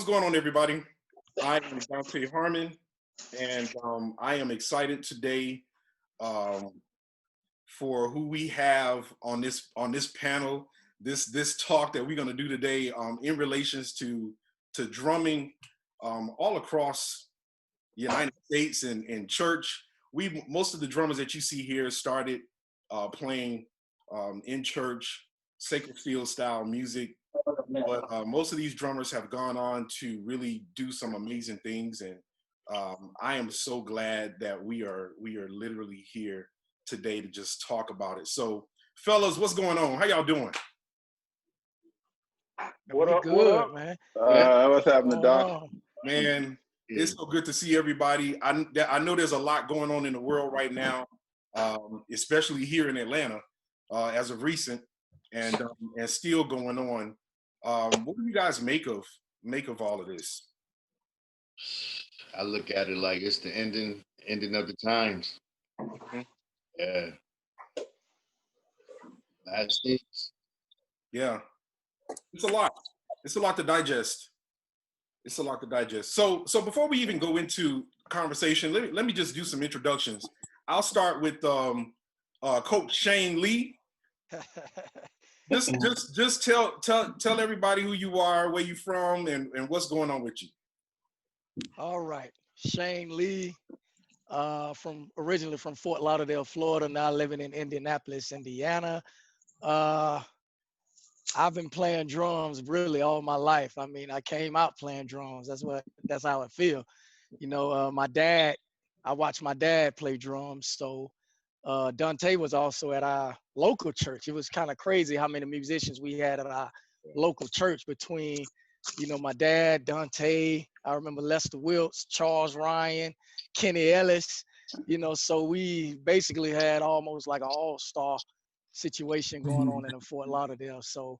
going on, everybody? I am Danté Harmon, and I am excited today for who we have on this panel. This talk that we're going to do today in relations to drumming all across the United States and in church. Most of the drummers that you see here started playing in church, sacred field style music. But most of these drummers have gone on to really do some amazing things, and I am so glad that we are literally here today to just talk about it. So, fellas, what's going on? How y'all doing? What up? Good, What up, man? What's happening, Doc? Man, it's so good to see everybody. I know there's a lot going on in the world right now, especially here in Atlanta, as of recent, and still going on. What do you guys make of all of this? I look at it like it's the ending of the times. Mm-hmm. Yeah. Last days. Yeah. It's a lot. It's a lot to digest. So before we even go into conversation, let me just do some introductions. I'll start with Coach Shane Lee. Just tell everybody who you are, where you from, and what's going on with you. All right, Shane Lee, originally from Fort Lauderdale, Florida, now living in Indianapolis, Indiana. I've been playing drums really all my life. I mean, I came out playing drums. That's how I feel. You know, I watched my dad play drums. So Dante was also at our local church. It was kind of crazy how many musicians we had at our local church between, you know, my dad, Dante, I remember Lester Wilkes, Charles Ryan, Kenny Ellis, you know, so we basically had almost like an all-star situation going on in Fort Lauderdale. So,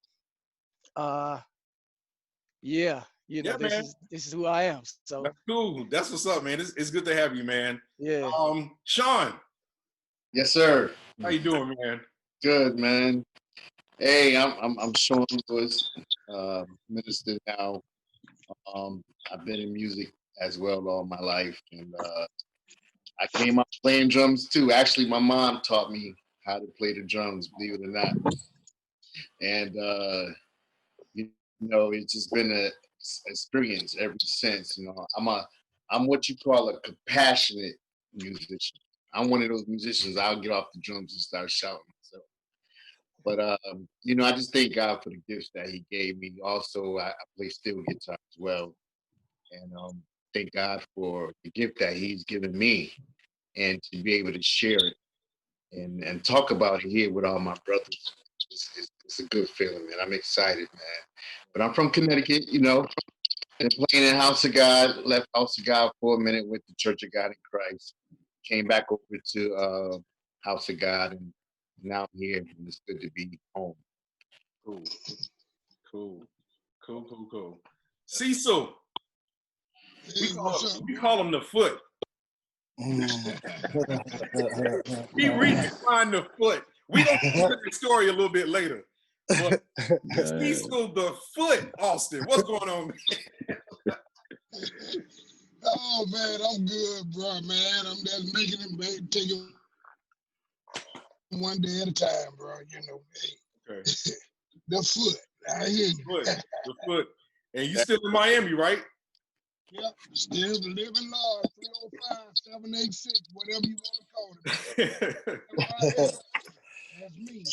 yeah, you know, this is who I am. So that's cool. That's what's up, man. It's good to have you, man. Yeah. Sean. Yes, sir. How you doing, man? Good, man. Hey, I'm Sean Lewis, minister now. I've been in music as well all my life, and I came up playing drums too. Actually, my mom taught me how to play the drums, believe it or not. And you know, it's just been an experience ever since. You know, I'm what you call a compassionate musician. I'm one of those musicians. I'll get off the drums and start shouting myself. But you know, I just thank God for the gifts that He gave me. Also, I play steel guitar as well, and thank God for the gift that He's given me, and to be able to share it and talk about it here with all my brothers. It's a good feeling, man. I'm excited, man. But I'm from Connecticut, you know, and playing in House of God. Left House of God for a minute, went to Church of God in Christ. Came back over to House of God, and now I'm here, and it's good to be home. Cool. Cecil. We call him the Foot. He redefined the Foot. We're going to get the story a little bit later. But Cecil the Foot Austin, what's going on, man? Oh, man, I'm good, bro, man. I'm just making it, taking one day at a time, bro. You know, hey. Okay. The Foot. I hear you. The Foot. And you still in Miami, right? Yep, still living large, 305-786, whatever you want to call it. That's me.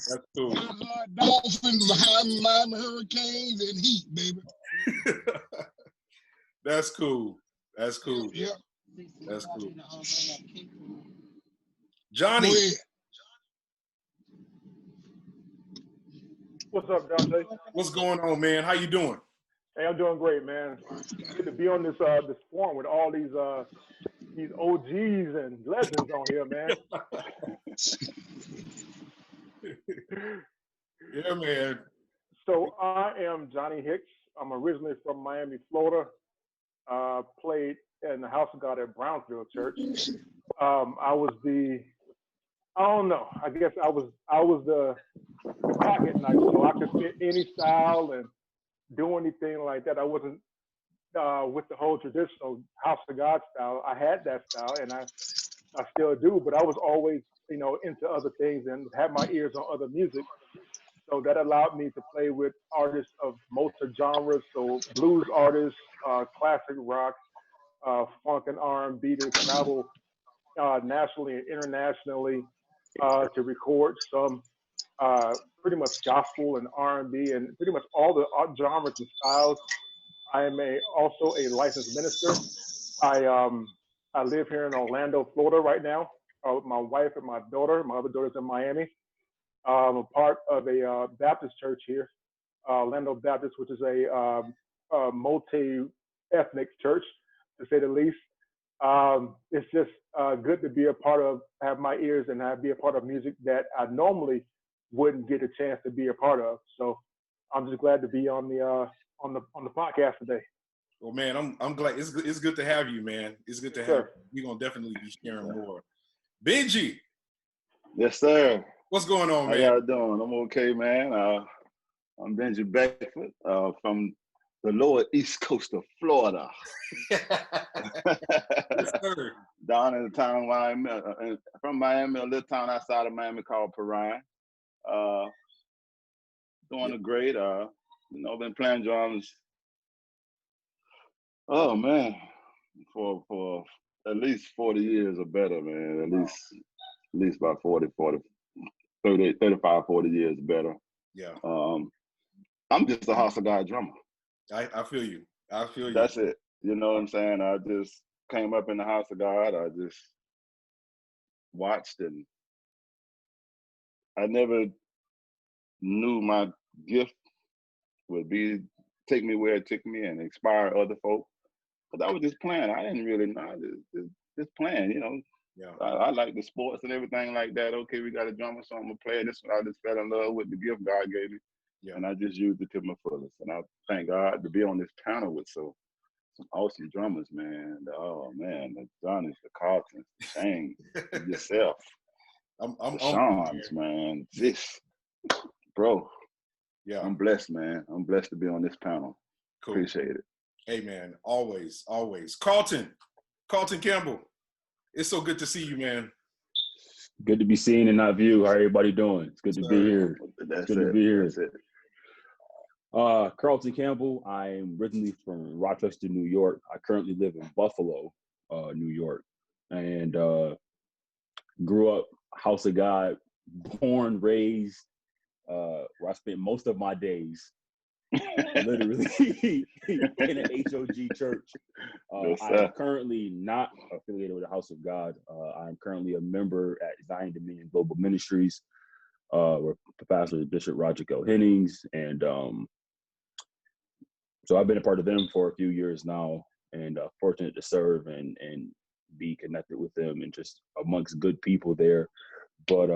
That's cool. Dolphins behind hurricanes and heat, baby. That's cool. That's cool. Yep. That's cool. Johnny. What's up, Dante? What's going on, man? How you doing? Hey, I'm doing great, man. Good to be on this forum with all these OGs and legends on here, man. Yeah, man. So I am Johnnie Hicks. I'm originally from Miami, Florida. Played in the House of God at Brownsville Church. I guess I was the pocket knife, so I could fit any style and do anything like that. I wasn't with the whole traditional House of God style. I had that style, and I still do, but I was always, into other things and had my ears on other music. So that allowed me to play with artists of most of genres. So blues artists, classic rock, funk and R&B to travel nationally and internationally to record some pretty much gospel and R&B and B and pretty much all the genres and styles. I am also a licensed minister. I live here in Orlando, Florida right now with my wife and my daughter. My other daughter's in Miami. I'm a part of a Baptist church here, Orlando Baptist, which is a multi-ethnic church, to say the least. It's just good to be a part of, have my ears and be a part of music that I normally wouldn't get a chance to be a part of. So I'm just glad to be on the podcast today. Well, man, I'm glad. It's good to have you, man. It's good to have you. We're gonna definitely be sharing more. Benji. Yes, sir. What's going on, man? How y'all doing? I'm okay, man. I'm Benji Beckford from the lower east coast of Florida. Yes, sir. Down in the town of Miami, from Miami, a little town outside of Miami called Perrine. Doing great. Been playing drums. Oh man, for at least 40 years or better, man. At least about 30, 35, 40 years better. Yeah. I'm just a House of God drummer. I feel you. I feel you. That's it. You know what I'm saying? I just came up in the House of God. I just watched, and I never knew my gift would take me where it took me and inspire other folk. Because I was just playing. I didn't really know. Just playing, Yeah. I like the sports and everything like that. Okay, we got a drummer, so I'm gonna play. This one I just fell in love with the gift God gave me. Yeah. And I just used it to my fullest. And I thank God to be on this panel with some awesome drummers, man. Oh man, the Johnnies, the Carltons, the Shanes, yourself. I'm Sean's, man. This, bro. Yeah. I'm blessed, man. I'm blessed to be on this panel. Cool. Appreciate it. Hey man, always, always. Carlton Campbell. It's so good to see you, man. Good to be seen and not viewed. How everybody doing? It's good to be here. That's good to be here. That's it. Carlton Campbell. I am originally from Rochester, New York. I currently live in Buffalo, New York, and grew up House of God, born, raised, where I spent most of my days literally in an HOG church. Yes, I am currently not affiliated with the House of God. I'm currently a member at Zion Dominion Global Ministries, where Pastor Bishop Roger L. Hennings, and so I've been a part of them for a few years now, and fortunate to serve and be connected with them and just amongst good people there. But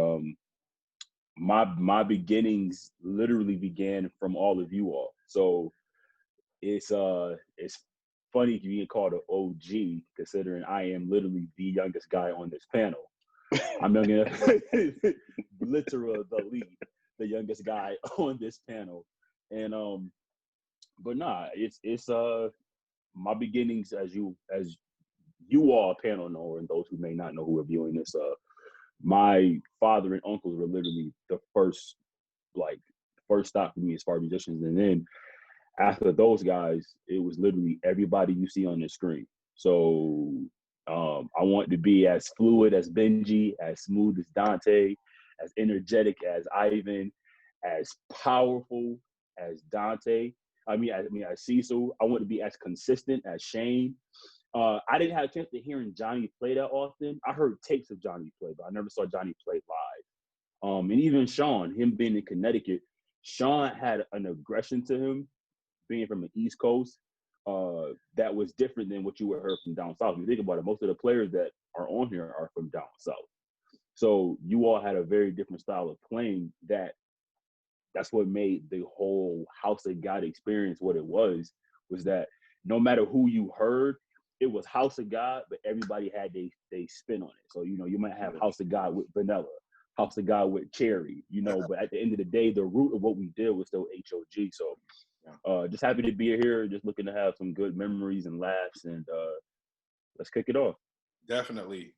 my beginnings literally began from all of you all. So it's funny to be called an OG, considering I am literally the youngest guy on this panel. I'm young enough, literally the youngest guy on this panel. And but nah, it's my beginnings, as you all panel know, and those who may not know who are viewing this, my father and uncles were literally the first stop for me as far as musicians. And then after those guys, it was literally everybody you see on the screen. So I want to be as fluid as Benji, as smooth as Dante, as energetic as Ivan, as powerful as Dante. As Cecil. I want to be as consistent as Shane. I didn't have a chance to hearing Johnny play that often. I heard tapes of Johnny play, but I never saw Johnny play live. And even Sean, him being in Connecticut, Sean had an aggression to him, being from the East Coast, that was different than what you would heard from down south. If you think about it, most of the players that are on here are from down south. So you all had a very different style of playing. That's what made the whole House of God experience what it was that no matter who you heard, it was House of God, but everybody had they spin on it. So, you might have House of God with vanilla, House of God with cherry, but at the end of the day, the root of what we did was still HOG. So just happy to be here. Just looking to have some good memories and laughs, and let's kick it off. Definitely.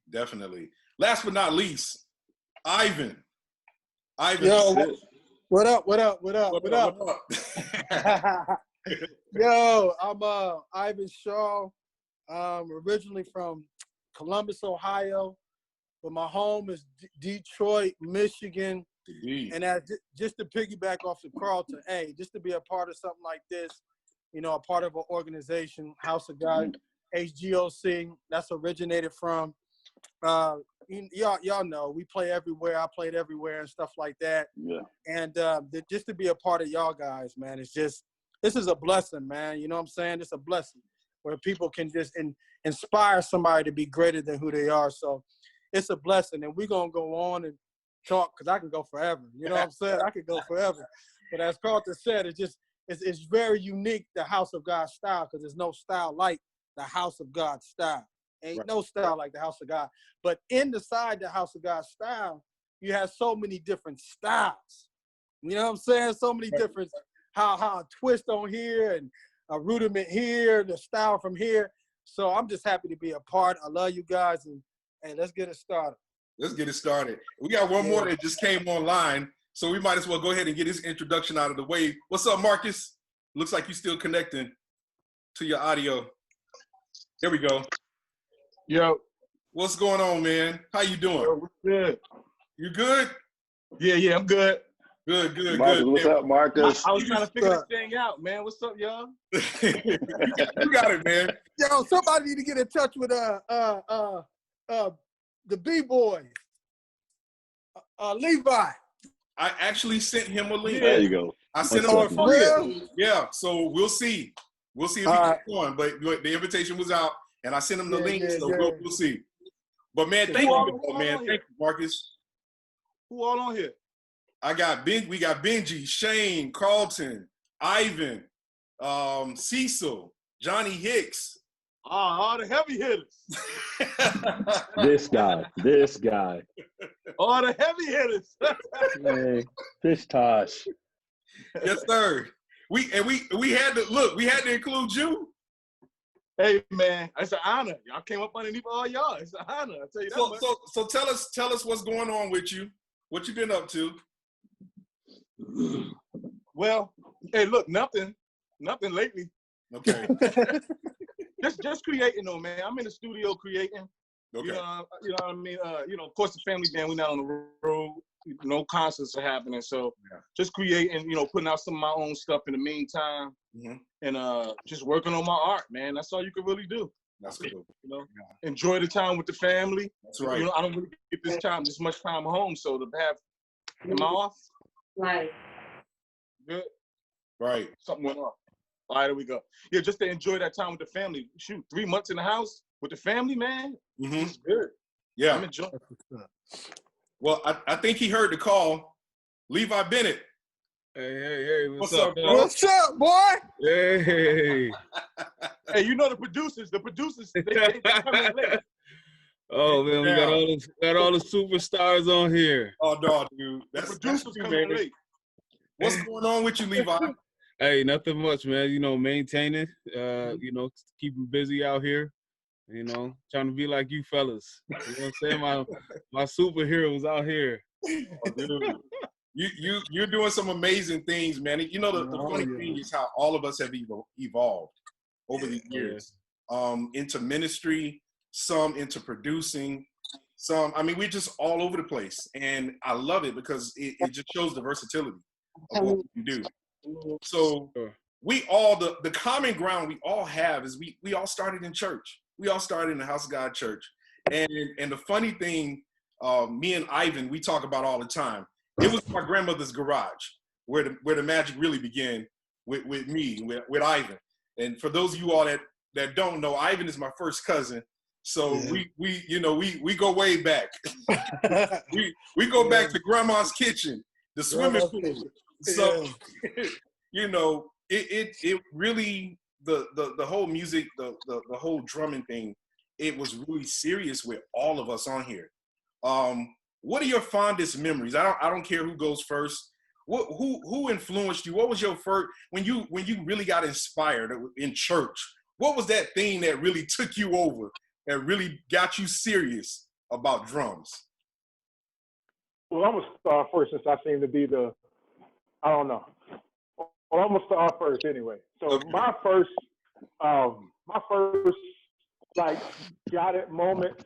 Last but not least, Ivan. Yo, what up? Yo, I'm Ivan Shaw. Originally from Columbus, Ohio, but my home is Detroit, Michigan. Indeed. And just to piggyback off of Carlton, hey, just to be a part of something like this, you know, a part of an organization, House of God, HGOC, that's originated from, y'all know, we play everywhere. I played everywhere and stuff like that. Yeah. And just to be a part of y'all guys, man, this is a blessing, man. You know what I'm saying? It's a blessing where people can just inspire somebody to be greater than who they are. So it's a blessing. And we're going to go on and talk, because I can go forever. You know what I'm saying? I could go forever. But as Carlton said, it's very unique, the House of God style, because there's no style like the House of God style. Ain't no style like the House of God. But inside the House of God style, you have so many different styles. You know what I'm saying? So many different, how a twist on here and a rudiment here, the style from here. So I'm just happy to be a part. I love you guys, and hey, let's get it started. Let's get it started. We got one more that just came online, so we might as well go ahead and get his introduction out of the way. What's up, Marcus? Looks like you're still connecting to your audio. There we go. Yo. What's going on, man? How you doing? Yo, what's good? You good? Yeah, I'm good. Good. Marcus, what's up, Marcus? I was trying to figure this thing out, man. What's up, y'all? You got it, man. Yo, somebody need to get in touch with the B-boy, Levi. I actually sent him a link. There you go. I sent him a link. Yeah, so we'll see. We'll see if he gets on. But the invitation was out, and I sent him the link, so we'll see. But man, thank you, man. Thank you, Marcus. Who all on here? We got Benji, Shane, Carlton, Ivan, Cecil, Johnnie Hicks. All the heavy hitters. This guy. All the heavy hitters. Man, fish tosh. Yes, sir. We had to include you. Hey man, it's an honor. Y'all came up underneath all y'all. It's an honor. I tell you that. So tell us what's going on with you. What you been up to? Well, hey, look, nothing lately. Okay. just creating though, man. I'm in the studio creating. Okay. You know what I mean? Of course the family band, we're not on the road. No concerts are happening. So just creating, putting out some of my own stuff in the meantime. Mm-hmm. And just working on my art, man. That's all you can really do. That's cool. Enjoy the time with the family. That's right. I don't really get this much time home. So to have, am I off? Right. Good. Right. Something went off. All right, there we go. Yeah, just to enjoy that time with the family. Shoot, 3 months in the house with the family, man. Mm-hmm. It's good. Yeah. I'm enjoying it. Well, I think he heard the call. Levi Bennett. Hey, what's up, bro? What's up, boy? Hey. Hey, the producers, they coming late. Oh man, we got all the superstars on here. Oh no, dude. The producers coming late. What's going on with you, Levi? Hey, nothing much, man. Maintaining, keeping busy out here. Trying to be like you fellas. You know what I'm saying? My superheroes out here. Oh, dude. You're doing some amazing things, man. The funny thing is how all of us have evolved over the years. Into ministry, some into producing, some. I mean, we're just all over the place, and I love it because it just shows the versatility of what we do. So we all the common ground we all have is we all started in church. We all started in the House of God Church, and the funny thing, me and Ivan, we talk about all the time. It was my grandmother's garage where the magic really began with me, with Ivan. And for those of you all that don't know, Ivan is my first cousin. So we go way back. we go back to grandma's kitchen, the swimming pool. So it really the whole music, the whole drumming thing, it was really serious with all of us on here. What are your fondest memories? I don't care who goes first. who influenced you? What was your first when you really got inspired in church? What was that thing that really took you over, that really got you serious about drums? Well, I'm gonna start first since I seem to be I don't know. Well, I'm gonna start first anyway. So Okay. my first like got it moment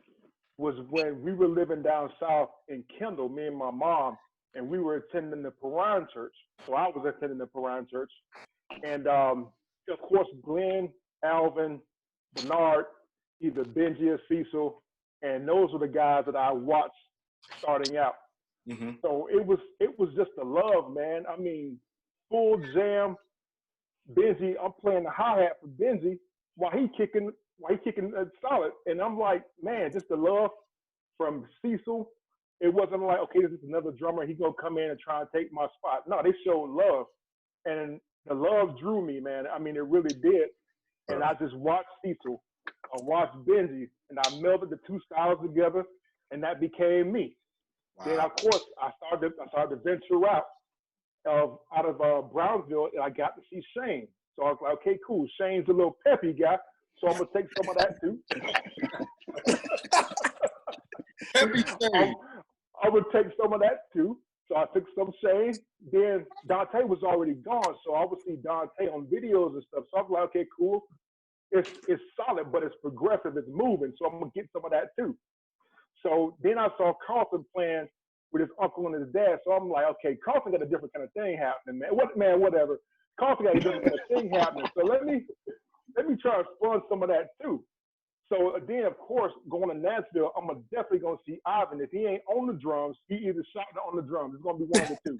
was when we were living down south in Kendall, me and my mom, and we were attending the Quran church. So I was attending the Quran church, and of course Glenn, Alvin, Bernard, either Benji or Cecil, and those were the guys that I watched starting out. Mm-hmm. So it was just a love, man. I mean, full jam. Benji, I'm playing the hi-hat for Benji while he kicking solid. And I'm like, man, just the love from Cecil. It wasn't like, okay, this is another drummer. He's going to come in and try and take my spot. No, they showed love. And the love drew me, man. I mean, it really did. And I just watched Cecil. I watched Benji. And I melded the two styles together. And that became me. Wow. Then, of course, I started to venture out of Brownsville, and I got to see Shane. So I was like, okay, cool. Shane's a little peppy guy, so I'm gonna take some of that too. Peppy Shane. I would take some of that too. So I took some Shane. Then Dante was already gone, so I would see Dante on videos and stuff. So I was like, okay, cool. It's solid, but it's progressive. It's moving. So I'm gonna get some of that too. So then I saw Carlton playing with his uncle and his dad. So I'm like, okay, Carlton got a different kind of thing happening, man. Whatever. Carlton got a different kind of thing happening. So let me try to spun some of that too. So then, of course, going to Nashville, I'm definitely gonna see Ivan. If he ain't on the drums, he either shot or on the drums. It's gonna be one of the two.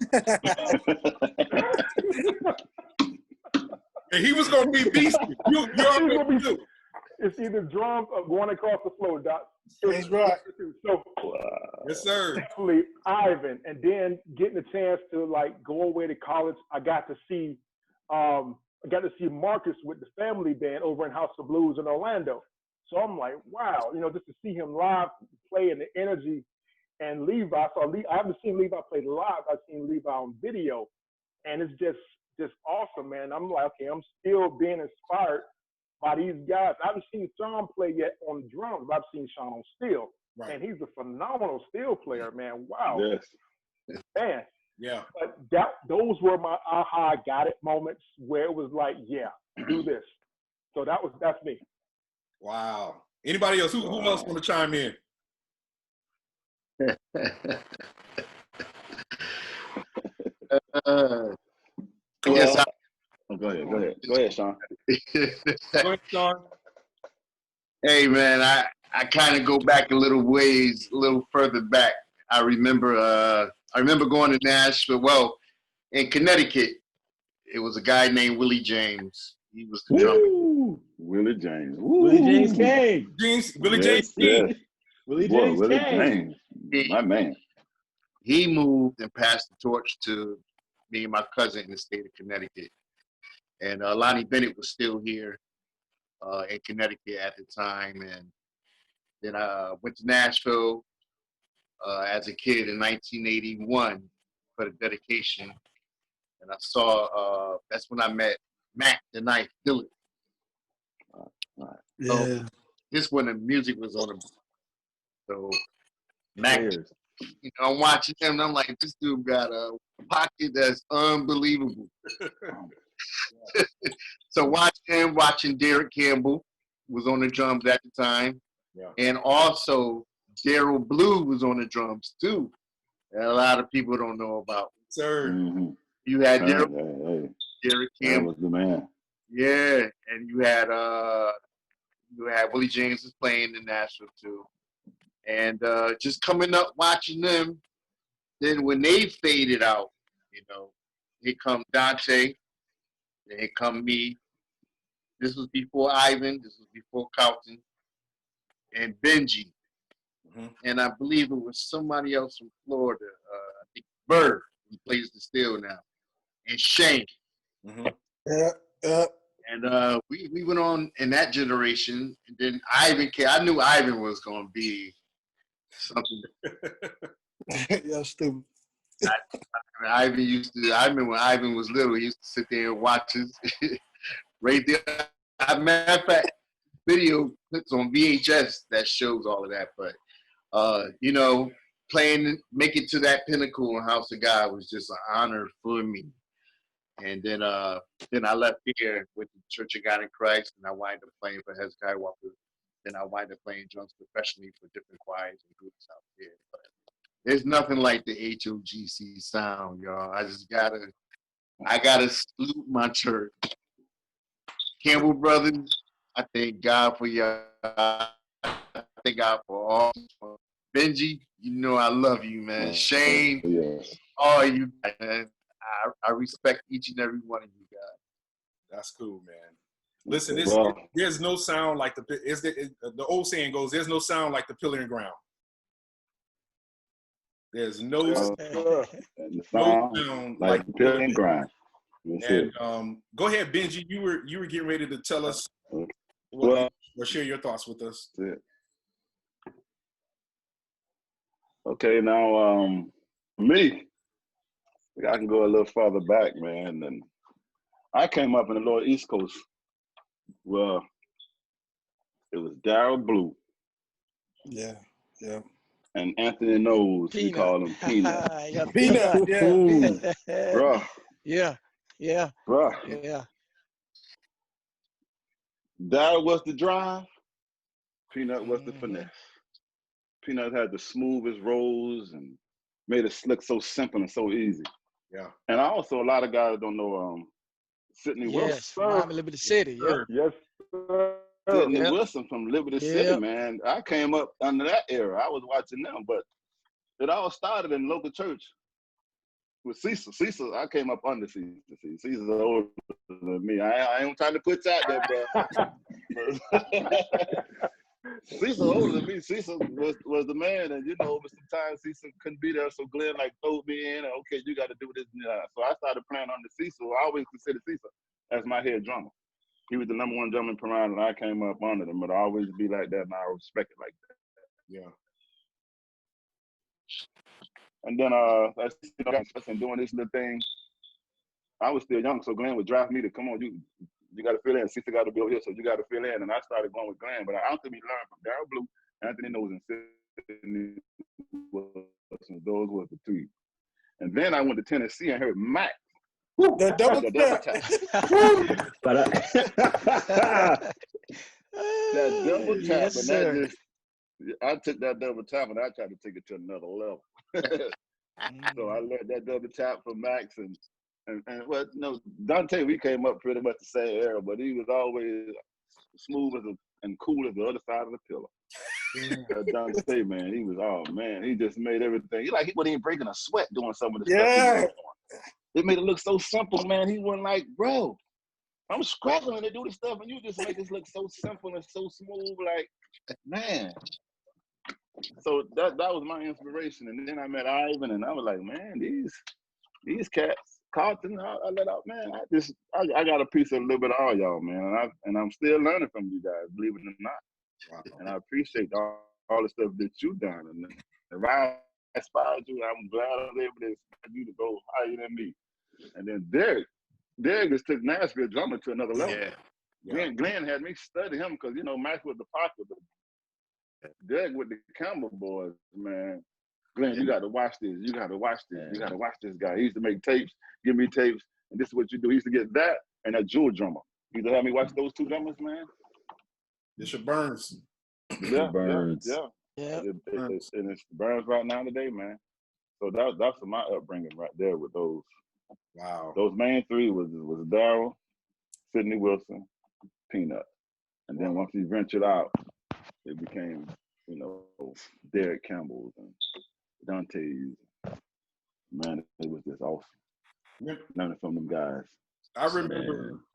And he was gonna be beastie. You already knew. It's either drums or going across the floor, Doc. That's right. So, yes, sir. Definitely Ivan, and then getting a chance to like go away to college. I got to see Marcus with the family band over in House of Blues in Orlando. So I'm like, wow, just to see him live play and the energy. And Levi, I haven't seen Levi play live. I've seen Levi on video, and it's just awesome, man. I'm like, okay, I'm still being inspired by these guys. I haven't seen Sean play yet on drums, but I've seen Sean on steel. Right. And he's a phenomenal steel player, man. Wow. Yes. Man. Yeah. But those were my aha got it moments where it was like, yeah, do this. So that's me. Wow. Anybody else? Who else want to chime in? Yes. Go ahead, Sean. Go ahead, Sean. Hey, man, I kind of go back a little further back. I remember going to Nashville. Well, in Connecticut, it was a guy named Willie James. He was the drummer. Willie James. Willie James King. Willie James King. Yes. Willie James King. My man. He moved and passed the torch to me and my cousin in the state of Connecticut. And Lonnie Bennett was still here in Connecticut at the time. And then I went to Nashville as a kid in 1981 for the dedication. And I saw, that's when I met Mac the Knife Dillard. So this when the music was on the. So Mac, I'm watching him and I'm like, this dude got a pocket that's unbelievable. So watching Derek Campbell was on the drums at the time. Yeah. And also Daryl Blue was on the drums too. That a lot of people don't know about. Sir. Mm-hmm. You had Derek Campbell. That was the man. Yeah. And you had Willie James was playing in Nashville too. And just coming up watching them, then when they faded out, here come Dante, then here come me. This was before Ivan, this was before Carlton, and Benji. Mm-hmm. And I believe it was somebody else from Florida, I think Bird, who plays the steel now, and Shane. Mm-hmm. Yeah. And we went on in that generation, and then Ivan came. I knew Ivan was going to be something. Yeah, stupid. I remember when Ivan was little, he used to sit there and watch us right there. Matter of fact, video clips on VHS that shows all of that. But, you know, make it to that pinnacle in House of God was just an honor for me. And then I left here with the Church of God in Christ, and I wind up playing for Hezekiah Walker. Then I wind up playing drums professionally for different choirs and groups out there. But there's nothing like the HOGC sound, y'all. I gotta salute my church. Campbell Brothers, I thank God for y'all. I thank God for all. Benji, you know I love you, man. Shane, Yes. all you guys, man. I respect each and every one of you guys. That's cool, man. Listen, Well, there's no sound like the old saying goes, there's no sound like the pillar and ground. There's no and the sound like the pillar and grind. And go ahead, Benji. You were getting ready to tell us or share your thoughts with us. Okay, now me, I can go a little farther back, man. And I came up in the lower East Coast. Well, it was Daryl Blue. Yeah. And Anthony Knows, we call him Peanut. Peanut, yeah. Bruh. Yeah. Bruh. Yeah. Daryl was the drive. Peanut was the finesse. Peanut had the smoothest rolls and made it look so simple and so easy. Yeah. And also, a lot of guys don't know Sidney Wilson. Miami Liberty City. Yeah. Yes, sir. Sidney Wilson from Liberty City, man. I came up under that era. I was watching them, but it all started in local church with Cecil. Cecil, I came up under Cecil. Cecil's older than me. I ain't trying to put you out there, bro. Cecil older than me. Cecil was the man, and you know, sometimes Cecil couldn't be there, so Glenn like throw me in, and okay, you got to do this and that. So I started playing under Cecil. I always considered Cecil as my head drummer. He was the number one drummer in Paramount, and I came up under him, but I always be like that, and I respect it like that. Yeah. And then and doing this little thing, I was still young, so Glenn would drive me to come on, you got to fill in. Cecil got to be over here, so you got to fill in. And I started going with Glenn, but I ultimately learned from Daryl Blue, Anthony Knows, and Sidney Wilson. Those were the three. And then I went to Tennessee and heard Mac. The double tap. That double tap, Yes, and sir. that just, I took that double tap and I tried to take it to another level. So I learned that double tap from Max and well, no, Dante, we came up pretty much the same era, but he was always smooth and cool as the other side of the pillar. Dante, man, he was, oh man, he just made everything. He wasn't even breaking a sweat doing some of the stuff he was doing. It made it look so simple, man. He wasn't like, bro, I'm struggling to do this stuff, and you just make this look so simple and so smooth, like, man. So that was my inspiration. And then I met Ivan, and I was like, man, these cats, Carlton, I let out, man. I got a piece of a little bit of all y'all, man. And I'm still learning from you guys, believe it or not. Wow. And I appreciate all the stuff that you've done. And if I inspired you, I'm glad I was able to inspire you to go higher than me. And then Derek just took Nashville drummer to another level. Yeah. Glenn had me study him because, you know, Max was the pocket. Derek with the Campbell boys, man. Glenn, you got to watch this. You got to watch this. You got to watch this guy. He used to make tapes, give me tapes, and this is what you do. He used to get that and that jewel drummer. He used to have me watch those two drummers, man. Bishop Burns. Yeah, Burns. Yeah. And it's Burns right now today, man. So that's my upbringing right there with those. Wow. Those main three was Daryl, Sidney Wilson, Peanut. And then once he ventured out, it became, you know, Derek Campbell's and Dante's. Man, it was just awesome. Learning from them guys. I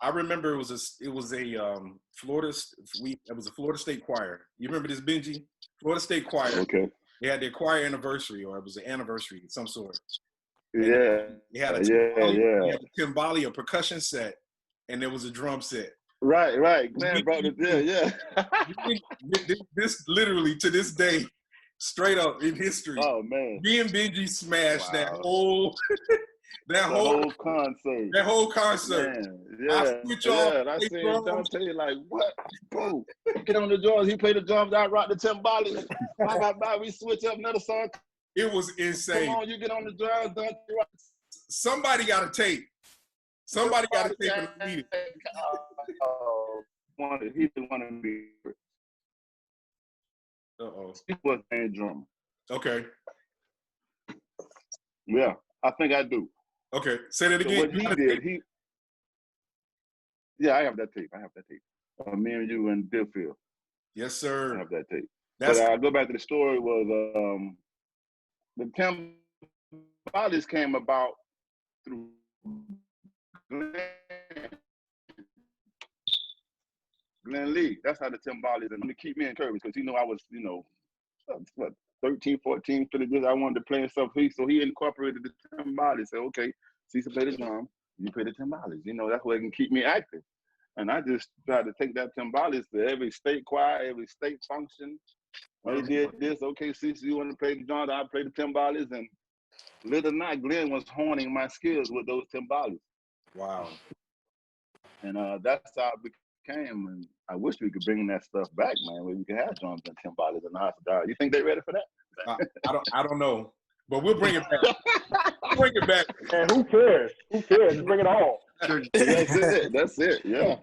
remember it was a Florida State choir. You remember this, Benji? Florida State choir. Okay. They had their choir anniversary, or it was an anniversary of some sort. And they had a timbali, a percussion set, and there was a drum set. Right. Man brought it there, yeah. This literally to this day straight up in history. Oh man, Me and Benji smashed that wow, whole the whole concert. that whole concert. Man, I yeah, switch off, yeah. And I play seen drums. Dante like, what, bro? Get on the drums. He played the drums. I rock the timbales. Bye, bye, bye. We switch up another song. It was Come insane. on, you get on the drums. Dante rock. Somebody got a tape. Somebody got a tape of the meeting. He didn't want to be. Uh-oh. He was a drummer. Okay. Yeah, I think I do. Okay. Say that So again. what he did, yeah, I have that tape. Me and you and Deerfield. Yes, I sir. have that tape. That's But I go back to the story was the timbales came about through Glenn Lee. That's how the timbales, and to keep me encouraged because he knew I was, what, 13, 14, for this. I wanted to play and stuff. So he incorporated the timbales. Said, okay, Cecil play the drum, you play the timbales. That's what can keep me active. And I just tried to take that timbales to every state choir, every state function. They did this. Okay, Cecil, you want to play the drums? I play the timbales. And little or not, Glenn was honing my skills with those timbales. wow. And that's how it became. And I wish we could bring that stuff back, man, where we could have drums and timbales and the house of God. You think they're ready for that? I don't know, but we'll bring it back. Bring it back. And who cares? Who cares? Just bring it all. That's it. Yeah.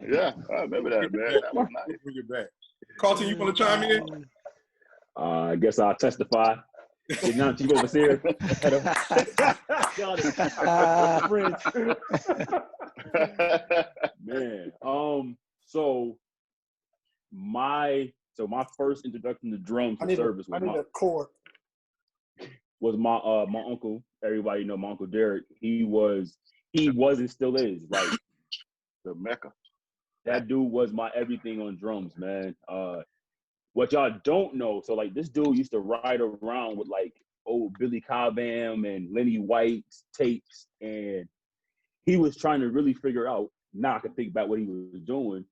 I remember that, man. That was nice. Bring it back. Carlton, you want to chime in? I guess I'll testify. Did not you overseer? Man. So my first introduction to drums and service was my uncle. Everybody know my uncle Derek. He was and still is like the Mecca. That dude was my everything on drums, man. What y'all don't know, so like this dude used to ride around with like old Billy Cobham and Lenny White's tapes, and he was trying to really figure out, now I can think about what he was doing.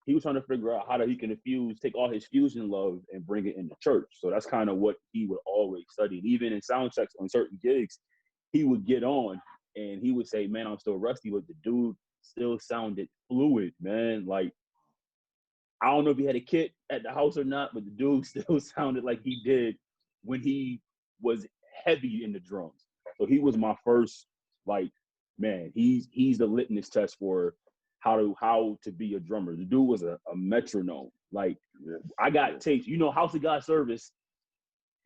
He was trying to figure out how he can take all his fusion love and bring it into church. So that's kind of what he would always study. And even in sound checks on certain gigs, he would get on and he would say, man, I'm still rusty, but the dude still sounded fluid, man. Like, I don't know if he had a kit at the house or not, but the dude still sounded like he did when he was heavy in the drums. So he was my first, like, man, he's the litmus test for how to be a drummer. The dude was a metronome. Like, I got tapes. House of God service,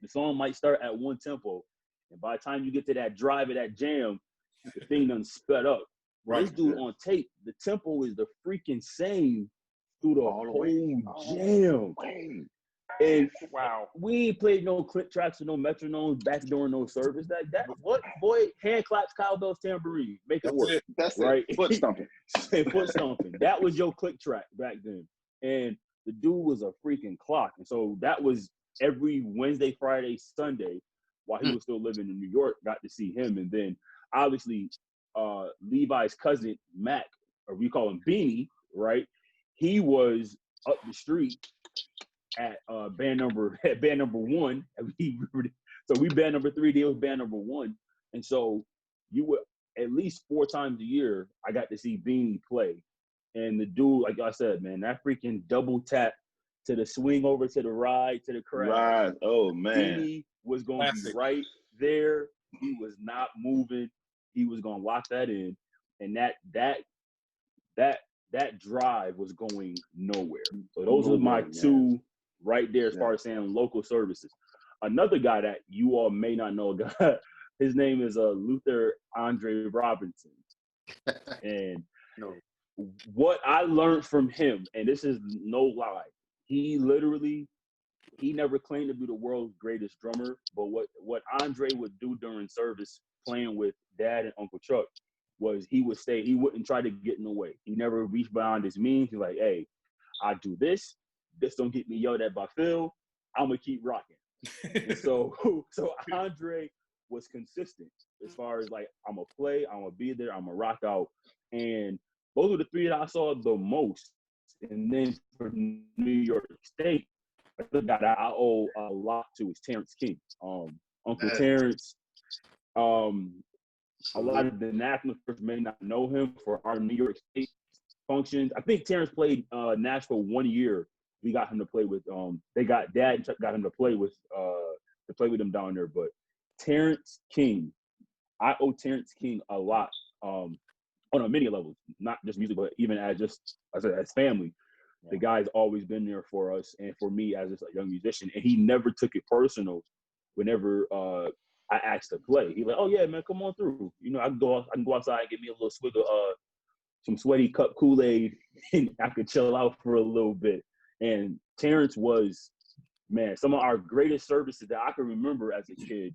the song might start at one tempo, and by the time you get to that drive or that jam, the thing done sped up. Right. This dude on tape, the tempo is the freaking same through the whole jam. And wow, we ain't played no click tracks or no metronomes back during no service. That what boy, hand claps, cowbells, tambourine, make it work. That's right. It. Foot stomping. Foot stomping. That was your click track back then. And the dude was a freaking clock. And so that was every Wednesday, Friday, Sunday, while he was still living in New York, got to see him. And then obviously Levi's cousin, Mac, or we call him Beanie, right? He was up the street at band number one. So we band number 3, they was band number 1. And so you would at least 4 times a year, I got to see Beanie play. And the dude, like I said, man, that freaking double tap to the swing over to the ride to the crash. Right. Oh man. Beanie was going to be right there. He was not moving. He was going to lock that in. And that drive was going nowhere. So those are my two right there as far as saying local services. Another guy that you all may not know, his name is Luther Andre Robinson. And what I learned from him, and this is no lie, he never claimed to be the world's greatest drummer, but what Andre would do during service playing with Dad and Uncle Chuck was he wouldn't try to get in the way. He never reached beyond his means. He's like, hey, I do this don't get me yelled at by Phil, I'm gonna keep rocking. so Andre was consistent as far as like, I'm gonna play, I'm gonna be there, I'm gonna rock out. And those are the 3 that I saw the most. And then for New York State, the guy that I owe a lot to is Terrence King. Uncle Terrence. A lot of the nationals may not know him for our New York State functions. I think Terrence played Nashville 1 year. We got him to play with. Dad got him to play with him down there. But Terrence King, I owe Terrence King a lot on a many levels, not just music, but even as family. Yeah. The guy's always been there for us and for me as a young musician, and he never took it personal. Whenever I asked to play, he's like, "Oh yeah, man, come on through. You know, I can go outside and get me a little swig of some sweaty cup Kool-Aid, and I could chill out for a little bit." And Terrence was, man, some of our greatest services that I can remember as a kid.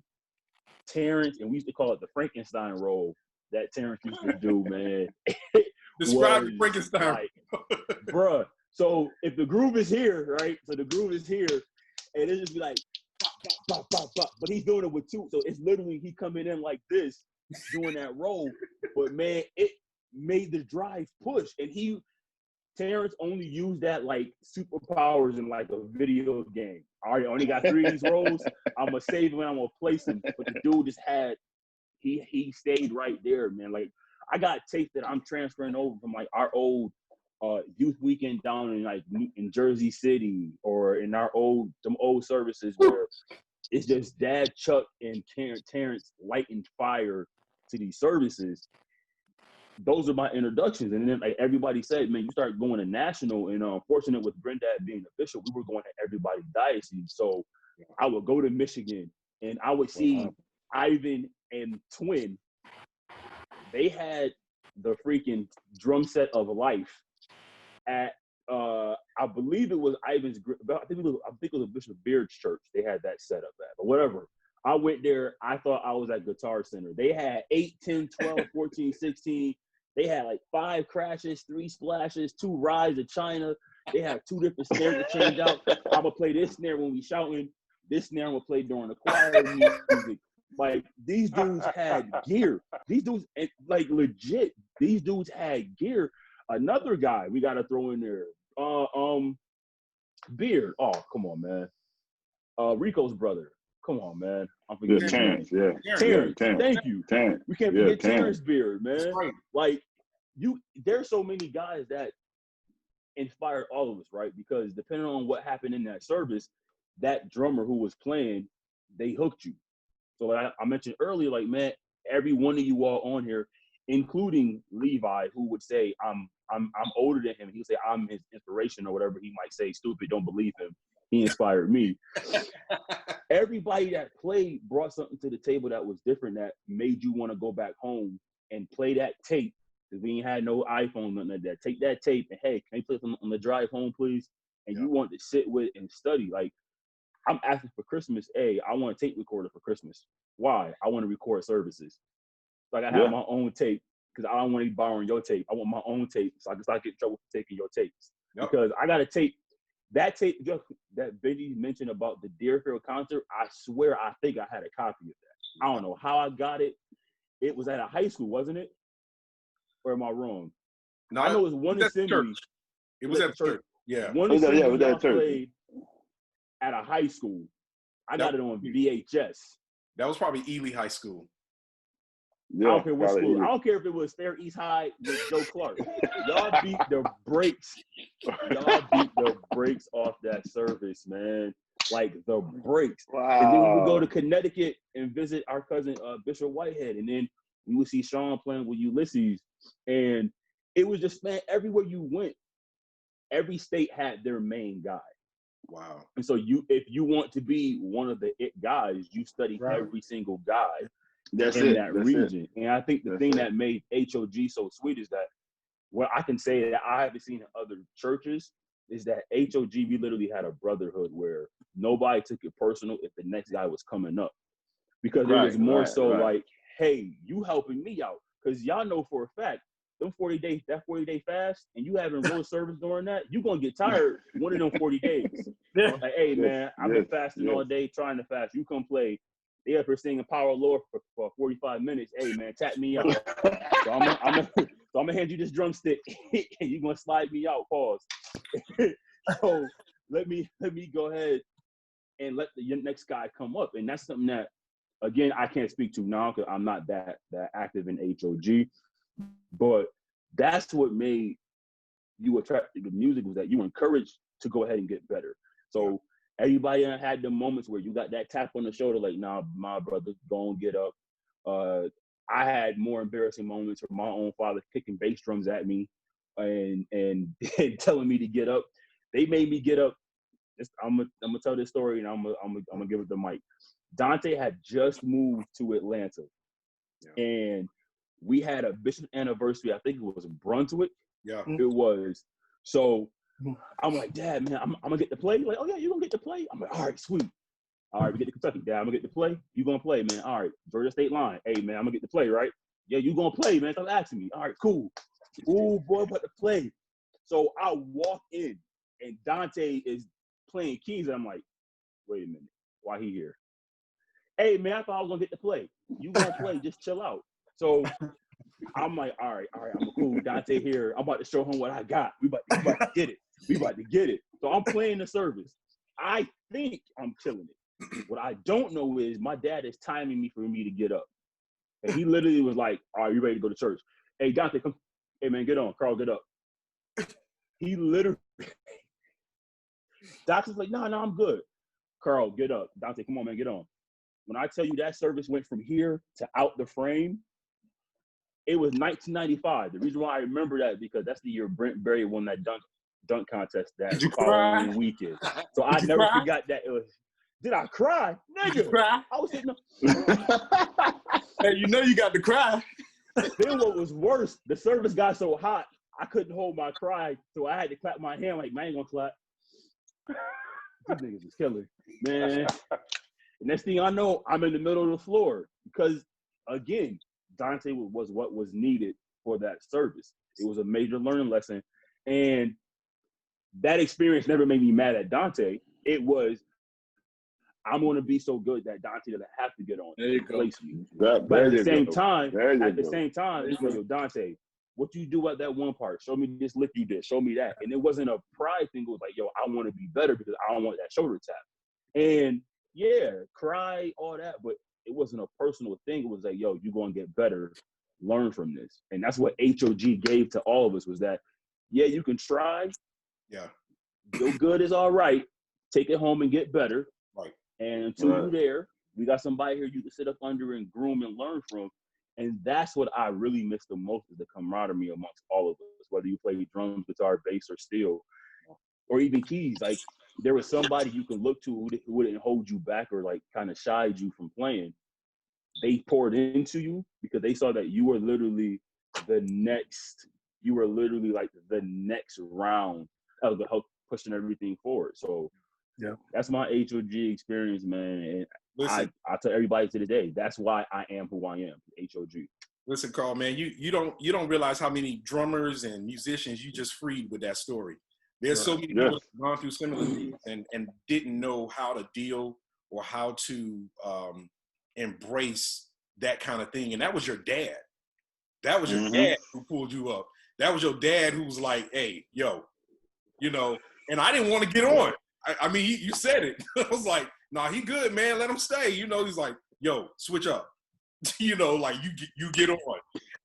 Terrence, and we used to call it the Frankenstein roll that Terrence used to do, man. Describe the Frankenstein. Like, bruh, so if the groove is here, right? So the groove is here, and it just be like, bop, bop, bop, bop, bop. But he's doing it with two. So it's literally he coming in like this, doing that roll. But, man, it made the drive push. And Terrence only used that like superpowers in like a video game. I only got 3 of these rolls. I'm going to save him and I'm going to place him. But the dude just he stayed right there, man. Like, I got tape that I'm transferring over from like our old youth weekend down in Jersey City, or in our old services where it's just Dad, Chuck, and Terrence lighting fire to these services. Those are my introductions. And then like everybody said, man, you start going to national, and fortunate with Brendad being official, we were going to everybody's diocese. So I would go to Michigan and I would see Ivan and Twin. They had the freaking drum set of life at I believe it was Ivan's. I think it was Bishop Beard's church. They had that set up at, but whatever. I went there. I thought I was at Guitar Center. They had 8, 10, 12, 14, 16. They had like 5 crashes, 3 splashes, 2 rides to China. They had 2 different snares to change out. I'm gonna play this snare when we shouting. This snare I'm gonna play during the choir music. Like, these dudes had gear. These dudes, like, legit. These dudes had gear. Another guy we gotta throw in there. Beard. Oh, come on, man. Rico's brother. Come on, man. I'm forgetting Terrence. Yeah. Terrence. Terrence. Thank you. Terrence. We can't forget Terrence. Beard, man. Right. Like, there's so many guys that inspired all of us, right? Because depending on what happened in that service, that drummer who was playing, they hooked you. So like I mentioned earlier, like, man, every one of you all on here, including Levi, who would say, I'm older than him. He would say, I'm his inspiration, or whatever he might say. Stupid, don't believe him. He inspired me. Everybody that played brought something to the table that was different, that made you want to go back home and play that tape, because we ain't had no iPhone, nothing like that. Take that tape and, hey, can you play something on the drive home, please? And you want to sit with and study. Like, I'm asking for Christmas, I want a tape recorder for Christmas. Why? I want to record services. So I have my own tape, because I don't want to be borrowing your tape. I want my own tape, so I can start getting in trouble for taking your tapes. Because I got a tape. That tape that Benji mentioned about the Deerfield concert, I swear I think I had a copy of that. I don't know how I got it. It was at a high school, wasn't it? Or am I wrong? No, I know it was one assembly. It was at church. Yeah. One assembly I played at a high school. I got it on VHS. That was probably Ely High School. Yeah, I don't care what school. I don't care if it was Fair East High with Joe Clark. Y'all beat the brakes. Y'all beat the brakes off that service, man. Like, the brakes. Wow. And then we would go to Connecticut and visit our cousin Bishop Whitehead, and then we would see Sean playing with Ulysses. And it was just, man, everywhere you went, every state had their main guy. Wow. And so if you want to be one of the it guys, you study every single guy in that region. And I think the thing that made HOG so sweet is that what I can say that I haven't seen in other churches is that HOG, we literally had a brotherhood where nobody took it personal if the next guy was coming up. Because it was more like, hey, you helping me out. Because y'all know for a fact, that 40-day fast, and you having real service during that, you're going to get tired one of them 40 days. Like, hey, man, I've been fasting all day, trying to fast. You come play. They up here singing Power Lord for 45 minutes. Hey, man, tap me out. So I'm gonna hand you this drumstick, and you're going to slide me out. Pause. So let me go ahead and let the next guy come up. And that's something that, again, I can't speak to now because I'm not that active in HOG. But that's what made you attracted to music, was that you were encouraged to go ahead and get better. So everybody had the moments where you got that tap on the shoulder, like, nah, my brother, go and get up. I had more embarrassing moments with my own father kicking bass drums at me and telling me to get up. They made me get up. I'm gonna tell this story, and I'm gonna give it the mic. Dante had just moved to Atlanta, and we had a bishop anniversary. I think it was Brunswick. Yeah, it was. So I'm like, Dad, man, I'm gonna get to play. Like, oh yeah, you gonna get to play? I'm like, all right, sweet. All right, we get to Kentucky. Dad, I'm gonna get to play. You gonna play, man? All right, Georgia State line. Hey, man, I'm gonna get to play, right? Yeah, you gonna play, man? Stop asking me. All right, cool. Ooh, boy, about to play. So I walk in, and Dante is playing keys, and I'm like, wait a minute, why he here? Hey, man, I thought I was gonna get to play. You gonna play? Just chill out. So I'm like, all right, I'm cool. Dante here. I'm about to show him what I got. We about to get it. We about to get it. So I'm playing the service. I think I'm killing it. What I don't know is my dad is timing me for me to get up. And he literally was like, all right, you ready to go to church? Hey, Dante, come. Hey, man, get on. Carl, get up. He literally, Doc's like, no, I'm good. Carl, get up. Dante, come on, man, get on. When I tell you that service went from here to out the frame, it was 1995. The reason why I remember that because that's the year Brent Berry won that dunk contest that following weekend. So I never forgot that. It was. Did I cry? Nigga, Did you cry? I was sitting up. Hey, you know you got to cry. Then what was worse, the service got so hot, I couldn't hold my cry, so I had to clap my hand like, man, I ain't gonna clap. These niggas is killing, man. The next thing I know, I'm in the middle of the floor because, again, Dante was what was needed for that service. It was a major learning lesson, and that experience never made me mad at Dante. It was, I'm going to be so good that Dante doesn't have to get on and replace me. But at the same time, it's like, yo, Dante, what you do at that one part? Show me this lift you did. Show me that. And it wasn't a pride thing. It was like, yo, I want to be better because I don't want that shoulder tap. And yeah, cry, all that, but it wasn't a personal thing. It was like, yo, you're going to get better. Learn from this. And that's what HOG gave to all of us was that, yeah, you can try. Yeah. Your good is all right. Take it home and get better. Right. And until you're there, we got somebody here you can sit up under and groom and learn from. And that's what I really miss the most is the camaraderie amongst all of us, whether you play drums, guitar, bass, or steel, or even keys. Like, there was somebody you can look to who wouldn't hold you back or, like, kind of shied you from playing. They poured into you because they saw that you were literally the next round of the help pushing everything forward. So yeah, that's my HOG experience, man. And listen, I tell everybody to the day, that's why I am who I am, HOG. Listen, Carl, man, you don't realize how many drummers and musicians you just freed with that story. There's so many people that have gone through similar things and didn't know how to deal or how to embrace that kind of thing. And that was your dad. That was your dad who pulled you up. That was your dad who was like, hey, yo, and I didn't want to get on. I mean, you said it. I was like, nah, he good, man. Let him stay. He's like, yo, switch up. Like you get on.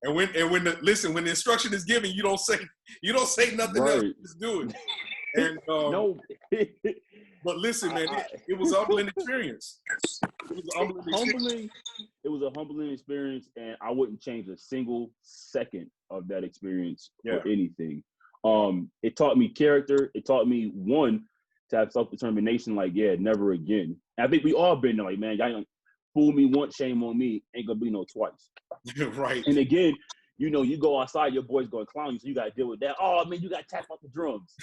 And when the instruction is given, you don't say nothing else. Just do it. And no. But listen, man, it was a humbling experience. It was a humbling experience, and I wouldn't change a single second of that experience for anything. It taught me character. It taught me, one, to have self-determination, like, yeah, never again. And I think we all been there, like, man, y'all fool me once, shame on me, ain't gonna be no twice. Right. And again, you go outside, your boy's gonna clown you, so you gotta deal with that. Oh, man, you gotta tap out the drums.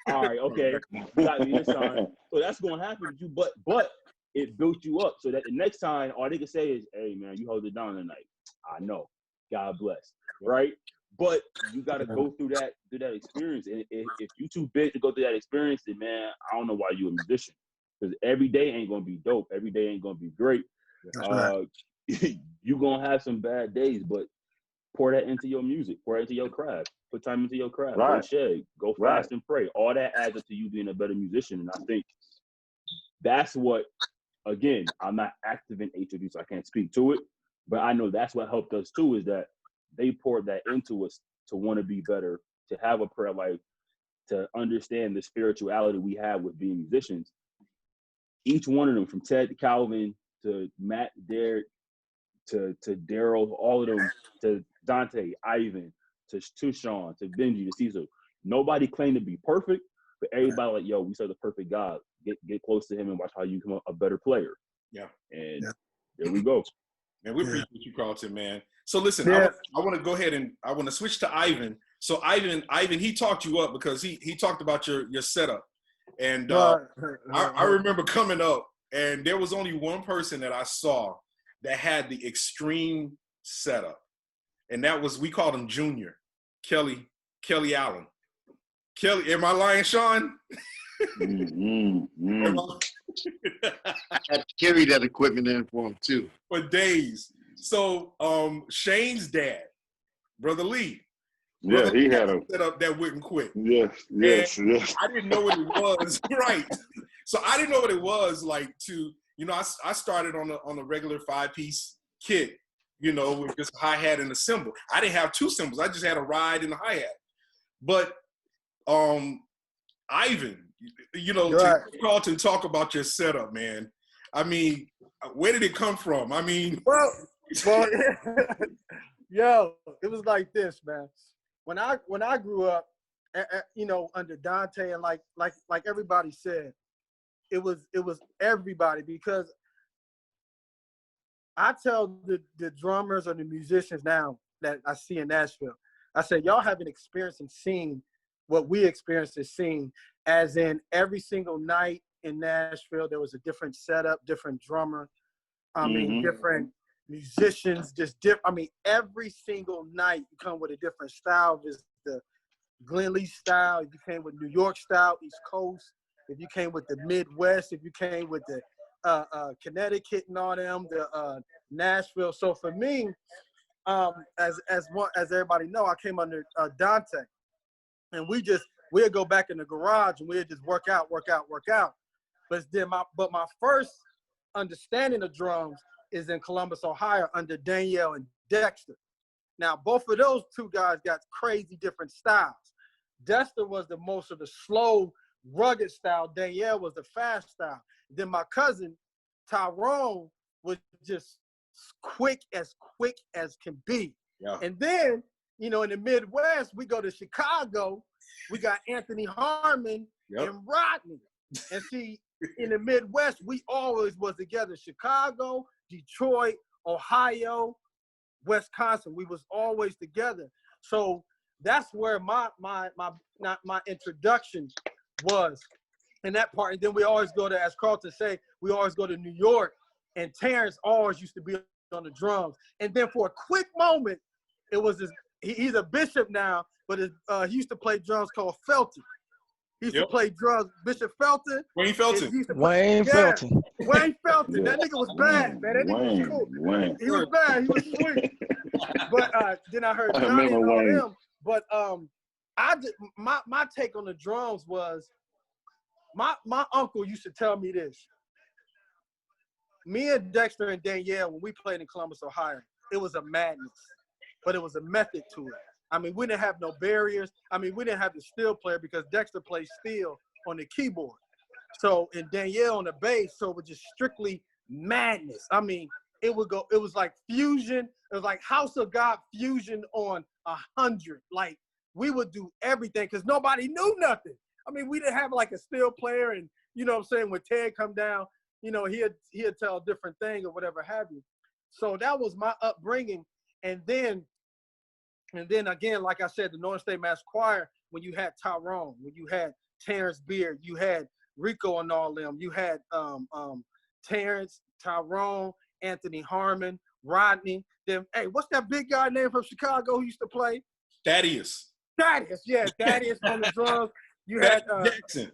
All right, okay, you got me this time. So that's gonna happen to you, but it built you up so that the next time, all they can say is, hey, man, you hold it down tonight. I know. God bless. Right? But you got to go through that experience. And if you too big to go through that experience, then, man, I don't know why you a musician. Because every day ain't going to be dope. Every day ain't going to be great. You're going to have some bad days. But pour that into your music, pour it into your craft, put time into your craft, Right. go shed, go Right. fast and pray. All that adds up to you being a better musician. And I think that's what, again, I'm not active in HOG, so I can't speak to it, but I know that's what helped us too, is that they poured that into us to want to be better, to have a prayer life, to understand the spirituality we have with being musicians. Each one of them, from Ted to Calvin to Matt, Derek, to Daryl, all of them, to Dante, Ivan, to Sean, to Benji, to Cecil. Nobody claimed to be perfect, but everybody like, yo, we serve the perfect God. Get close to him and watch how you become a better player. Yeah. And there we go. Man, we appreciate you, Carlton, man. So listen, Yeah. I want to go ahead and I want to switch to Ivan. So Ivan, he talked you up because he talked about your setup. And I remember coming up, and there was only one person that I saw that had the extreme setup. And that was, we called him Junior, Kelly Allen. Kelly, am I lying, Sean? I had to carry that equipment in for him too. For days. So Shane's dad, Brother Lee. Yeah, he had a setup that wouldn't quit. Yes. I didn't know what it was, right? So I didn't know what it was like to, I started on a regular 5-piece kit, with just a hi-hat and a cymbal. I didn't have 2 cymbals. I just had a ride and a hi-hat. But Ivan, Right. to Carlton, talk about your setup, man. I mean, where did it come from? I mean, well, yo, it was like this, man. When I grew up, under Dante, and like everybody said, it was everybody, because I tell the drummers or the musicians now that I see in Nashville, I said, y'all haven't experienced and seen what we experienced and seen, as in every single night in Nashville, there was a different setup, different drummer, different musicians, just different. I mean, every single night you come with a different style. There's the Glenn Lee style, if you came with New York style, East Coast, if you came with the Midwest, if you came with the Connecticut and all them, the Nashville. So for me, as everybody know, I came under Dante, and we'd go back in the garage and we'd just work out. But then my first understanding of drums is in Columbus, Ohio, under Danielle and Dexter. Now, both of those 2 guys got crazy different styles. Dexter was the most of the slow, rugged style. Danielle was the fast style. Then my cousin, Tyrone, was just quick as can be. Yeah. And then, in the Midwest, we go to Chicago. We got Anthony Harmon and Rodney. And see, in the Midwest, we always was together. Chicago, Detroit, Ohio, Wisconsin. We was always together. So that's where my introduction was in that part. And then we always go to, as Carlton say, we always go to New York, and Terrence always used to be on the drums. And then for a quick moment, it was this, he's a bishop now, but he used to play drums called Felton. He used to play drums, Bishop Felton. Wayne Felton. Wayne Felton. Wayne Felton. That nigga was bad, man. That nigga was cool. He was bad. He was sweet. But then I heard Johnnie and all them. But my take on the drums was, my uncle used to tell me this. Me and Dexter and Danielle, when we played in Columbus, Ohio, it was a madness, but it was a method to it. I mean, we didn't have no barriers. I mean, we didn't have the steel player because Dexter plays steel on the keyboard. So, and Danielle on the bass, so it was just strictly madness. I mean, it was like fusion. It was like House of God fusion on 100. Like, we would do everything because nobody knew nothing. I mean, we didn't have like a steel player, and you know what I'm saying, when Ted come down, he'd tell a different thing or whatever have you. So that was my upbringing. And then again, like I said, the Northern State Mass Choir, when you had Tyrone, when you had Terrence Beard, you had Rico and all them, you had Terrence, Tyrone, Anthony Harmon, Rodney. Then, hey, what's that big guy name from Chicago who used to play? Thaddeus, yeah, Thaddeus on the drums. You had Jackson.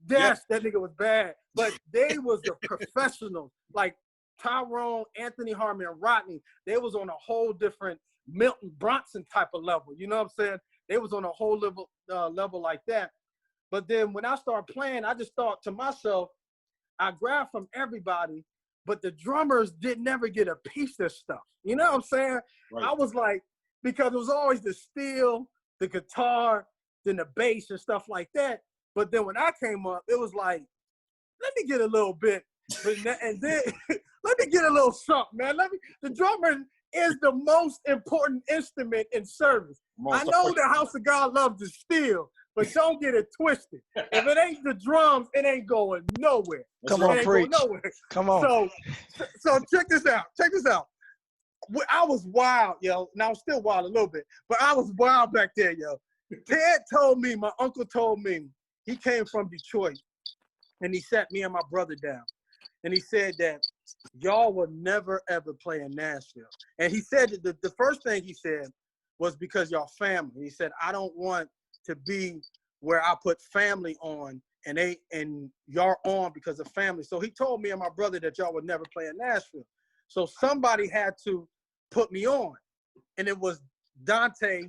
That nigga was bad. But they was the professionals. Like Tyrone, Anthony Harmon, and Rodney, they was on a whole different Milton Bronson type of level. You know what I'm saying? They was on a whole level like that. But then when I started playing, I just thought to myself, I grabbed from everybody, but the drummers did never get a piece of this stuff. You know what I'm saying? Right. I was like, because it was always the steel, the guitar, then the bass and stuff like that. But then when I came up, it was like, let me get a little bit, and then let me get a little something, man. The drummer is the most important instrument in service. I know the House of God loves the steel, but don't get it twisted. If it ain't the drums, it ain't going nowhere. Come on, preach. Come on. So check this out. Check this out. I was wild, yo. And I was still wild a little bit, but I was wild back there, yo. Ted told me, my uncle told me, he came from Detroit, and he sat me and my brother down. And he said that y'all will never, ever play in Nashville. And he said that the first thing he said was because y'all family. He said, I don't want to be where I put family on and y'all on because of family. So he told me and my brother that y'all would never play in Nashville. So somebody had to put me on. And it was Dante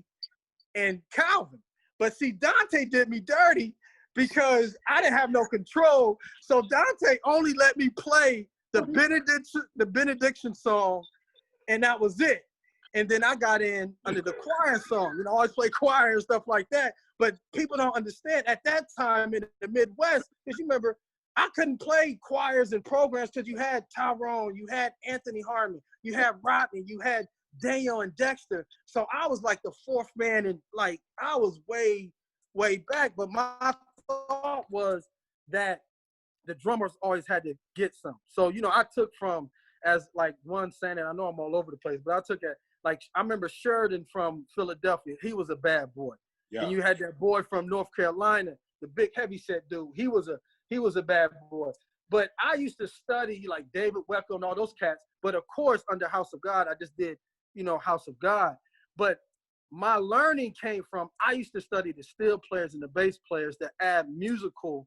and Calvin. But see, Dante did me dirty because I didn't have no control. So Dante only let me play the benediction song, and that was it. And then I got in under the choir song. You know, I always play choir and stuff like that. But people don't understand at that time in the Midwest, because you remember, I couldn't play choirs and programs because you had Tyrone, you had Anthony Harmon, you had Rodney, you had Daniel and Dexter. So I was like the fourth man, and like I was way, way back. But my thought was that the drummers always had to get some. So, you know, I took from, as like one saying, and I know I'm all over the place, but I took it, like, I remember Sheridan from Philadelphia. He was a bad boy. Yeah. And you had that boy from North Carolina, the big heavyset dude. He was a bad boy. But I used to study like David Weckl and all those cats. But of course, under House of God, I just did, you know, House of God. But my learning came from, I used to study the steel players and the bass players that add musical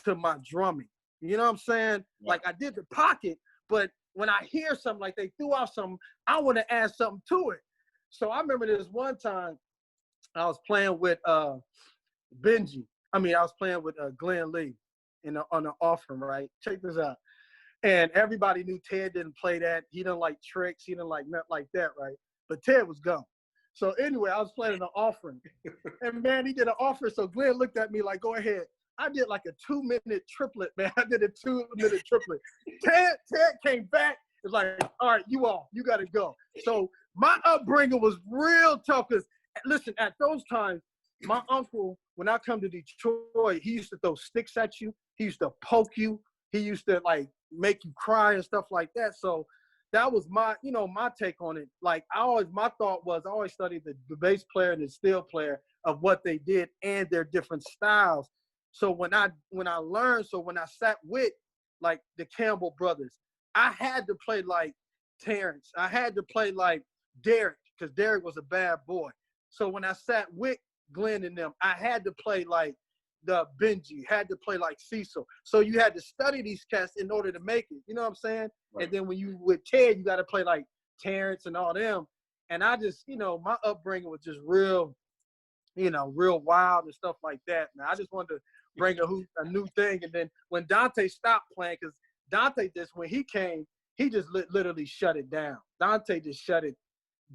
to my drumming. You know what I'm saying? Yeah. Like I did the pocket, but when I hear something, like they threw out something, I want to add something to it. So I remember this one time I was playing with Benji. I was playing with Glenn Lee on the offering, right? Check this out. And everybody knew Ted didn't play that. He didn't like tricks. He didn't like nothing like that, right? But Ted was gone. So anyway, I was playing an offering. And man, he did an offering. So Glenn looked at me like, go ahead. I did like a 2-minute triplet, man. I did a 2-minute triplet. Ted came back. It's like, all right, you got to go. So my upbringing was real tough because, listen, at those times, my uncle, when I come to Detroit, he used to throw sticks at you. He used to poke you. He used to, like, make you cry and stuff like that. So that was my take on it. Like, my thought was I always studied the bass player and the steel player of what they did and their different styles. So when I sat with like the Campbell brothers, I had to play like Terrence. I had to play like Derek because Derek was a bad boy. So when I sat with Glenn and them, I had to play like the Benji, had to play like Cecil. So you had to study these cats in order to make it. You know what I'm saying? Right. And then when you with Ted, you got to play like Terrence and all them. And I just, my upbringing was just real, real wild and stuff like that. Man, I just wanted to bring a new thing. And then when Dante stopped playing, because Dante when he came, he just literally shut it down. Dante just shut it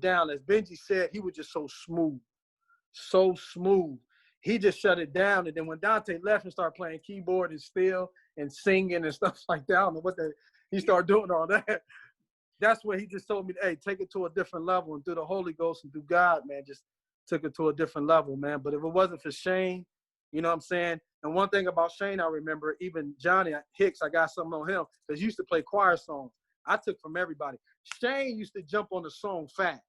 down. As Benji said, he was just so smooth. He just shut it down. And then when Dante left and started playing keyboard and steel and singing and stuff like that, I don't know what he started doing all that. That's when he just told me, hey, take it to a different level. And through the Holy Ghost and through God, man, just took it to a different level, man. But if it wasn't for Shane, you know what I'm saying? And one thing about Shane, I remember, even Johnnie Hicks, I got something on him, because he used to play choir songs. I took from everybody. Shane used to jump on the song fast,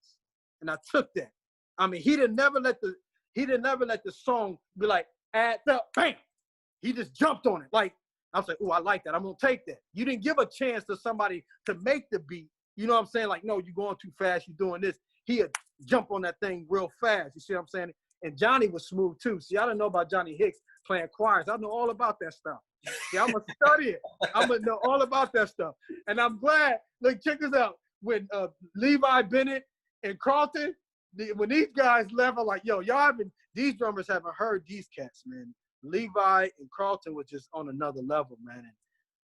and I took that. He didn't never let the song be like, add up, bam. He just jumped on it. Like, I was like, oh, I like that. I'm going to take that. You didn't give a chance to somebody to make the beat. You know what I'm saying? Like, no, you're going too fast. You're doing this. He'd jump on that thing real fast. You see what I'm saying? And Johnny was smooth too. See, I didn't know about Johnnie Hicks playing choirs. I know all about that stuff. See, I'm going to study it. I'm going to know all about that stuff. And I'm glad, look, check this out. When Levi Bennett in Carlton, when these guys left, I'm like, yo, these drummers haven't heard these cats, man. Levi and Carlton was just on another level, man.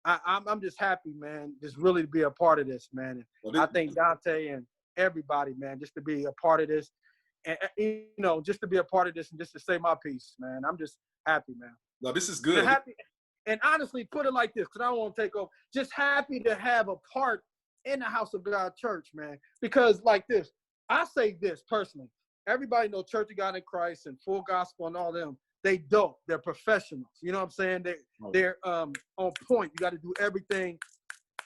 And I'm just happy, man, just really to be a part of this, man. And I think Dante and everybody, man, just to be a part of this, and just to be a part of this and just to say my piece, man. I'm just happy, man. No, this is good. And happy, and honestly, put it like this, because I don't want to take over. Just happy to have a part in the House of God Church, man. Because like this, I say this personally. Everybody know Church of God in Christ and Full Gospel and all them. They dope. They're professionals. You know what I'm saying? They're on point. You got to do everything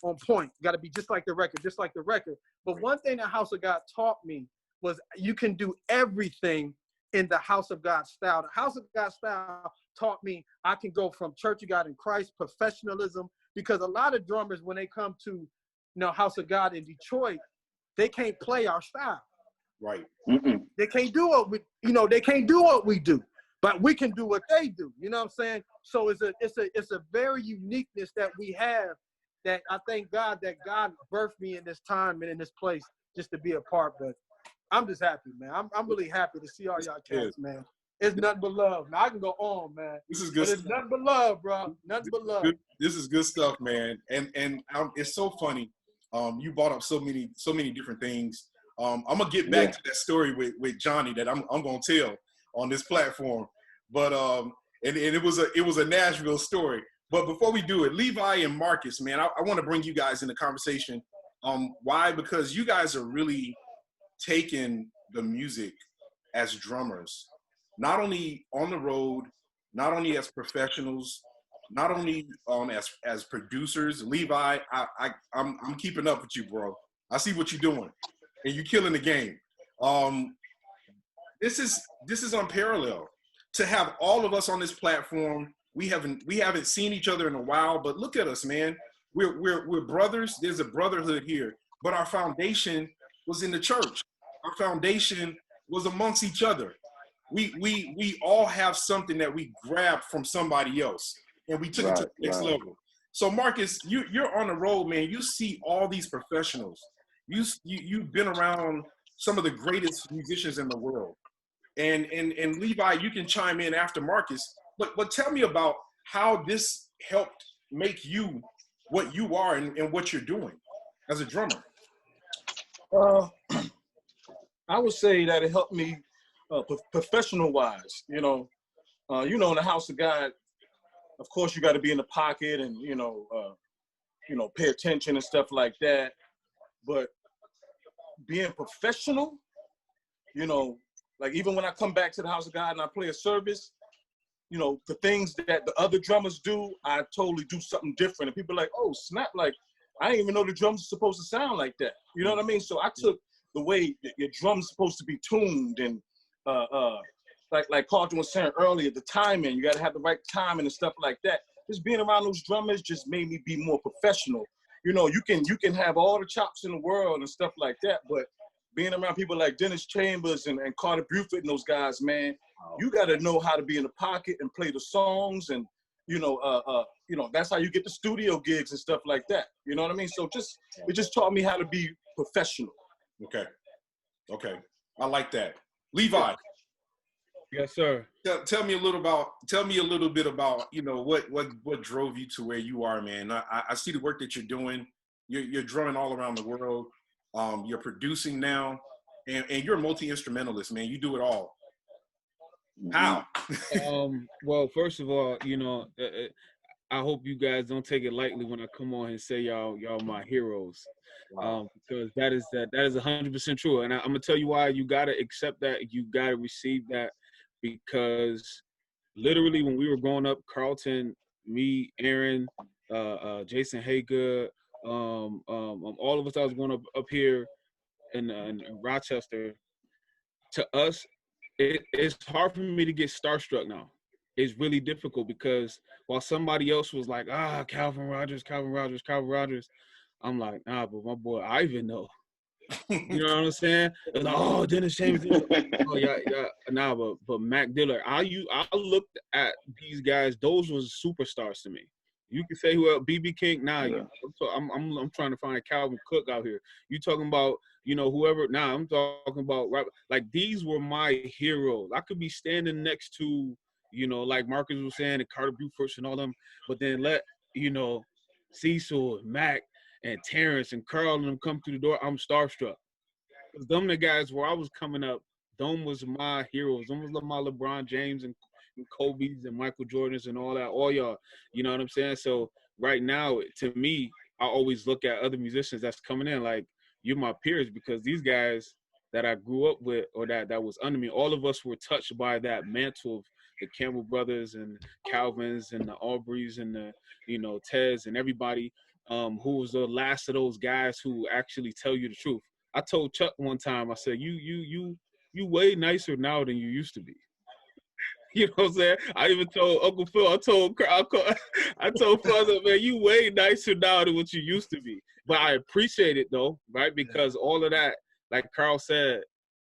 on point. You got to be just like the record. But one thing the House of God taught me was you can do everything in the House of God style. The House of God style taught me I can go from Church of God in Christ, professionalism, because a lot of drummers, when they come to House of God in Detroit, they can't play our style. Right. They can't do what we do, but we can do what they do. You know what I'm saying? So it's a very uniqueness that we have that I thank God that God birthed me in this time and in this place just to be a part. But I'm just happy, man. I'm really happy to see all y'all cats, man. It's nothing but love. Now I can go on, man. This is good. It's nothing but love, bro. Nothing but love. This is good stuff, man. And it's so funny. You brought up so many different things. I'm gonna get back to that story with Johnny that I'm gonna tell on this platform. But and it was a Nashville story. But before we do it, Levi and Marcus, man, I want to bring you guys in the conversation. Why? Because you guys are really taking the music as drummers, not only on the road, not only as professionals, not only as producers. Levi, I'm keeping up with you, bro. I see what you're doing, and you're killing the game. This is unparalleled to have all of us on this platform. We haven't seen each other in a while, but look at us, man. We're brothers. There's a brotherhood here, but our foundation was in the church. Our foundation was amongst each other. We all have something that we grabbed from somebody else, and we took it to the next level. So Marcus, you're on the road, man. You see all these professionals. You've been around some of the greatest musicians in the world. And Levi, you can chime in after Marcus, but tell me about how this helped make you what you are and what you're doing as a drummer. I would say that it helped me professional wise. In the House of God, of course you got to be in the pocket and pay attention and stuff like that. But being professional, like even when I come back to the House of God and I play a service, the things that the other drummers do, I totally do something different. And people are like, oh, snap, like, I didn't even know the drums are supposed to sound like that. You know what I mean? So I took the way that your drum's supposed to be tuned and like Carlton was saying earlier, the timing, you got to have the right timing and stuff like that. Just being around those drummers just made me be more professional. You can have all the chops in the world and stuff like that, but being around people like Dennis Chambers and Carter Buford and those guys, man, you got to know how to be in the pocket and play the songs, and that's how you get the studio gigs and stuff like that. You know what I mean? So it just taught me how to be professional. Okay, I like that. Levi. Yes, sir. Tell me a little bit about what drove you to where you are, man. I see the work that you're doing. You're drumming all around the world. You're producing now, and you're a multi-instrumentalist, man. You do it all. How? Well, first of all, I hope you guys don't take it lightly when I come on and say y'all my heroes. Wow. Because that is 100% true. And I'm gonna tell you why. You gotta accept that. You gotta receive that, because literally when we were growing up, Carlton, me, Aaron, Jason Haygood, all of us that was growing up here in Rochester, to us, it's hard for me to get starstruck now. It's really difficult because while somebody else was like, Calvin Rogers, I'm like, nah, but my boy Ivan though. You know what I'm saying? Like, oh, Dennis Chambers. Oh yeah. Nah, but Mac Dillard. I looked at these guys. Those was superstars to me. You can say who else, BB King. Nah, Yeah. I'm trying to find Calvin Cook out here. You talking about, you know, whoever. Nah, I'm talking about like these were my heroes. I could be standing next to, you know, like Marcus was saying, and Carter Buford and all them, but then let, you know, Cecil and Mac and Terrence and Carl and them come through the door. I'm starstruck. Because them the guys where I was coming up, them was my heroes. Them was my LeBron James and Kobe's and Michael Jordans and all that, all y'all. You know what I'm saying? So right now, to me, I always look at other musicians that's coming in like, you're my peers, because these guys that I grew up with or that was under me, all of us were touched by that mantle of the Campbell brothers and Calvins and the Aubreys and the, you know, Tez and everybody who was the last of those guys who actually tell you the truth. I told Chuck one time, I said, you way nicer now than you used to be. You know what I'm saying? I even told Uncle Phil, I told Father, man, you way nicer now than what you used to be. But I appreciate it though, right? Because all of that, like Carl said,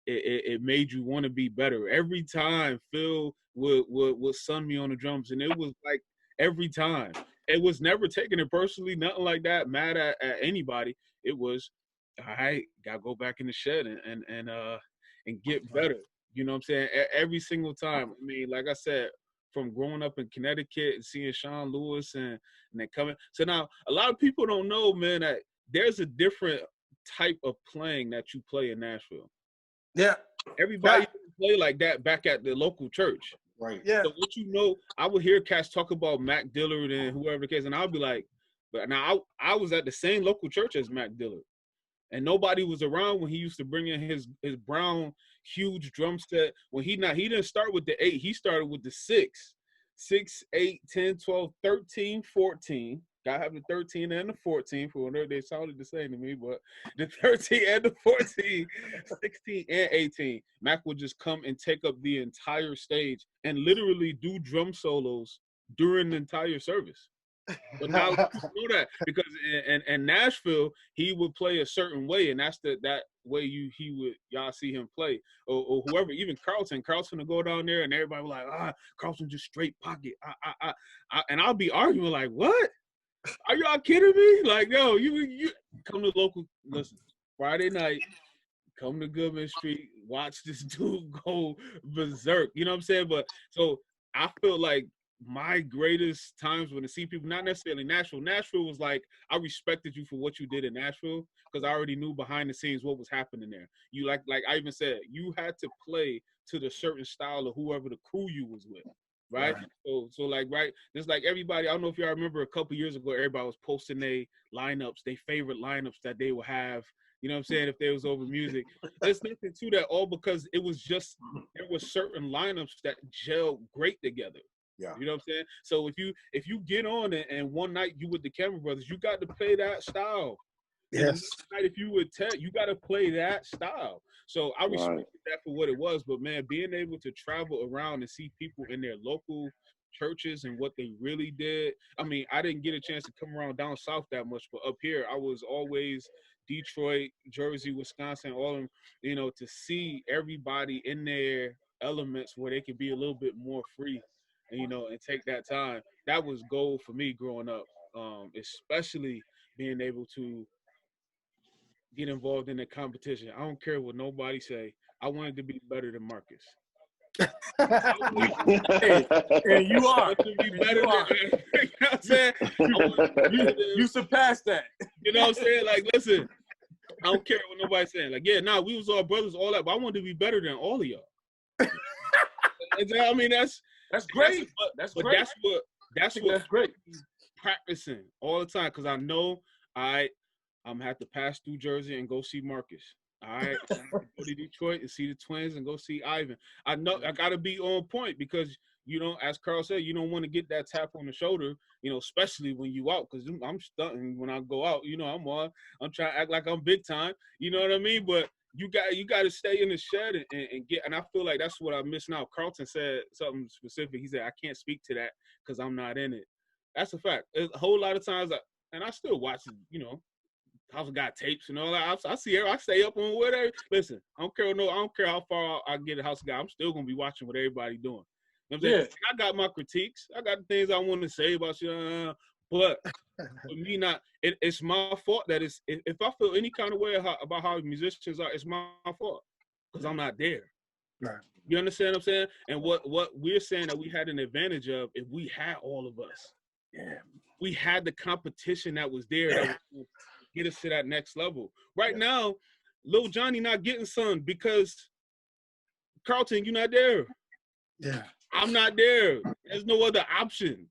it made you want to be better. Every time Phil would sun me on the drums, and it was like every time. It was never taking it personally, nothing like that, mad at anybody. It was, all right, gotta go back in the shed and get better. You know what I'm saying? Every single time. I mean, like I said, from growing up in Connecticut and seeing Sean Lewis and then coming. So now a lot of people don't know, man, that there's a different type of playing that you play in Nashville. Yeah. Everybody didn't play like that back at the local church. Right. Yeah. So what you know, I would hear cats talk about Mac Dillard and whoever the case, and I'll be like, but now I was at the same local church as Mac Dillard. And nobody was around when he used to bring in his brown huge drum set. When he didn't start with the 8, he started with the 6. 6, 8, 10, 12, 13, 14. Gotta have the 13 and the 14 for whenever they sounded the same to me, but the 13 and the 14, 16 and 18. Mac would just come and take up the entire stage and literally do drum solos during the entire service. But now you know that because in Nashville he would play a certain way, and that's that way y'all see him play or whoever. Even Carlton would go down there and everybody was like, Carlton just straight pocket. And I'll be arguing like, what? Are y'all kidding me? Like, yo, you come to local. Listen, Friday night, come to Goodman Street, watch this dude go berserk. You know what I'm saying? But so I feel like my greatest times when I see people, not necessarily Nashville. Nashville was like, I respected you for what you did in Nashville because I already knew behind the scenes what was happening there. You like I even said, you had to play to the certain style of whoever the crew you was with. Right? So like, right, just like everybody, I don't know if y'all remember a couple years ago, everybody was posting their lineups, their favorite lineups that they would have, you know what I'm saying, if they was over music. There's nothing to that, all because it was just, there were certain lineups that gelled great together. Yeah. You know what I'm saying? So if you get on and one night you with the Campbell brothers, you got to play that style. Yes. Night, if you would tell, you got to play that style. So I respect that for what it was, but man, being able to travel around and see people in their local churches and what they really did. I mean, I didn't get a chance to come around down south that much, but up here I was always Detroit, Jersey, Wisconsin, all of them, you know, to see everybody in their elements where they could be a little bit more free. And, you know, and take that time. That was gold for me growing up, especially being able to get involved in the competition. I don't care what nobody say. I wanted to be better than Marcus. And you are. You know what I'm saying? You surpassed that. You know what I'm saying? Like, listen, I don't care what nobody's saying. Like, yeah, nah, we was all brothers, all that, but I wanted to be better than all of y'all. I mean, that's great. That's great. That's great. Practicing all the time because I know I'm gonna have to pass through Jersey and go see Marcus. All right, go to Detroit and see the Twins and go see Ivan. I know I gotta be on point because you know, as Carl said, you don't want to get that tap on the shoulder. You know, especially when you out because I'm stunting when I go out. You know, I'm trying to act like I'm big time. You know what I mean? But you got to stay in the shed and get, and I feel like that's what I miss now. Carlton said something specific. He said, I can't speak to that because I'm not in it. That's a fact. There's a whole lot of times, and I still watch, you know, I've got tapes and all that. I see it. I stay up on whatever. Listen, I don't care how far I get a house guy. I'm still going to be watching what everybody doing. You know what I'm saying? I got my critiques. I got the things I want to say about you, But for me, it's my fault that if I feel any kind of way about how musicians are, it's my fault because I'm not there. Right. You understand what I'm saying? And what we're saying that we had an advantage of, if we had all of us. Yeah. We had the competition that was there that would get us to that next level. Right now, Lil Johnny not getting some because Carlton, you're not there. Yeah. I'm not there. There's no other option.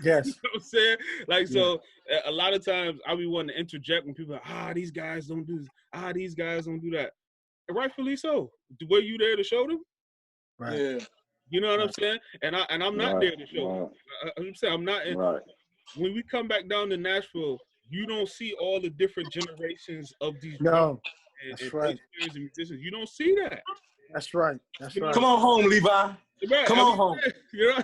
Yes. You know what I'm saying? Like, so a lot of times I be wanting to interject when people are, these guys don't do this. These guys don't do that. And rightfully so. Were you there to show them? Right. Yeah. You know what I'm saying? And I'm not there to show them. I'm saying I'm not. Right. When we come back down to Nashville, you don't see all the different generations of these No. and That's right. and musicians. You don't see that. That's right. That's right. Come on home, Levi. Right. Come on home. You know?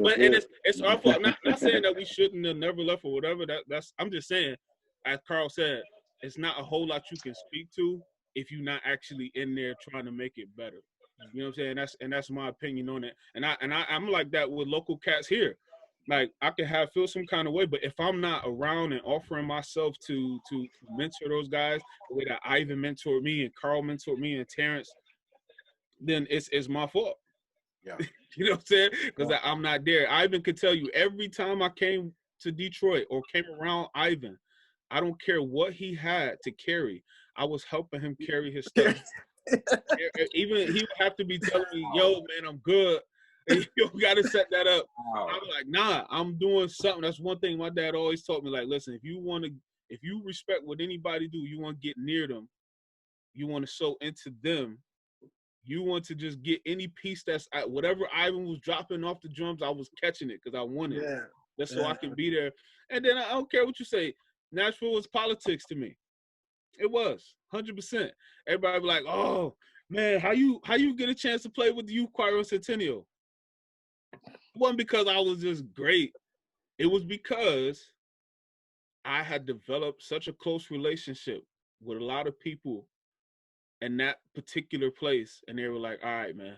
But and it's our fault. Not saying that we shouldn't have never left or whatever. That's I'm just saying, as Carl said, it's not a whole lot you can speak to if you're not actually in there trying to make it better. You know what I'm saying? That's my opinion on it. And I'm like that with local cats here. Like I can feel some kind of way, but if I'm not around and offering myself to mentor those guys the way that Ivan mentored me and Carl mentored me and Terrence, then it's my fault. Yeah. You know what I'm saying? Because I'm not there. Ivan could tell you every time I came to Detroit or came around Ivan, I don't care what he had to carry, I was helping him carry his stuff. Even he would have to be telling me, yo, man, I'm good. And you got to set that up. I'm like, nah, I'm doing something. That's one thing my dad always taught me. Like, listen, if you respect what anybody do, you want to get near them, you want to sow into them, you want to just get any piece that's whatever Ivan was dropping off the drums, I was catching it because I wanted it. That's so I can be there. And then I don't care what you say. Nashville was politics to me. It was 100%. Everybody be like, oh man, how you get a chance to play with the youth choir on Centennial? It wasn't because I was just great. It was because I had developed such a close relationship with a lot of people in that particular place. And they were like, all right, man,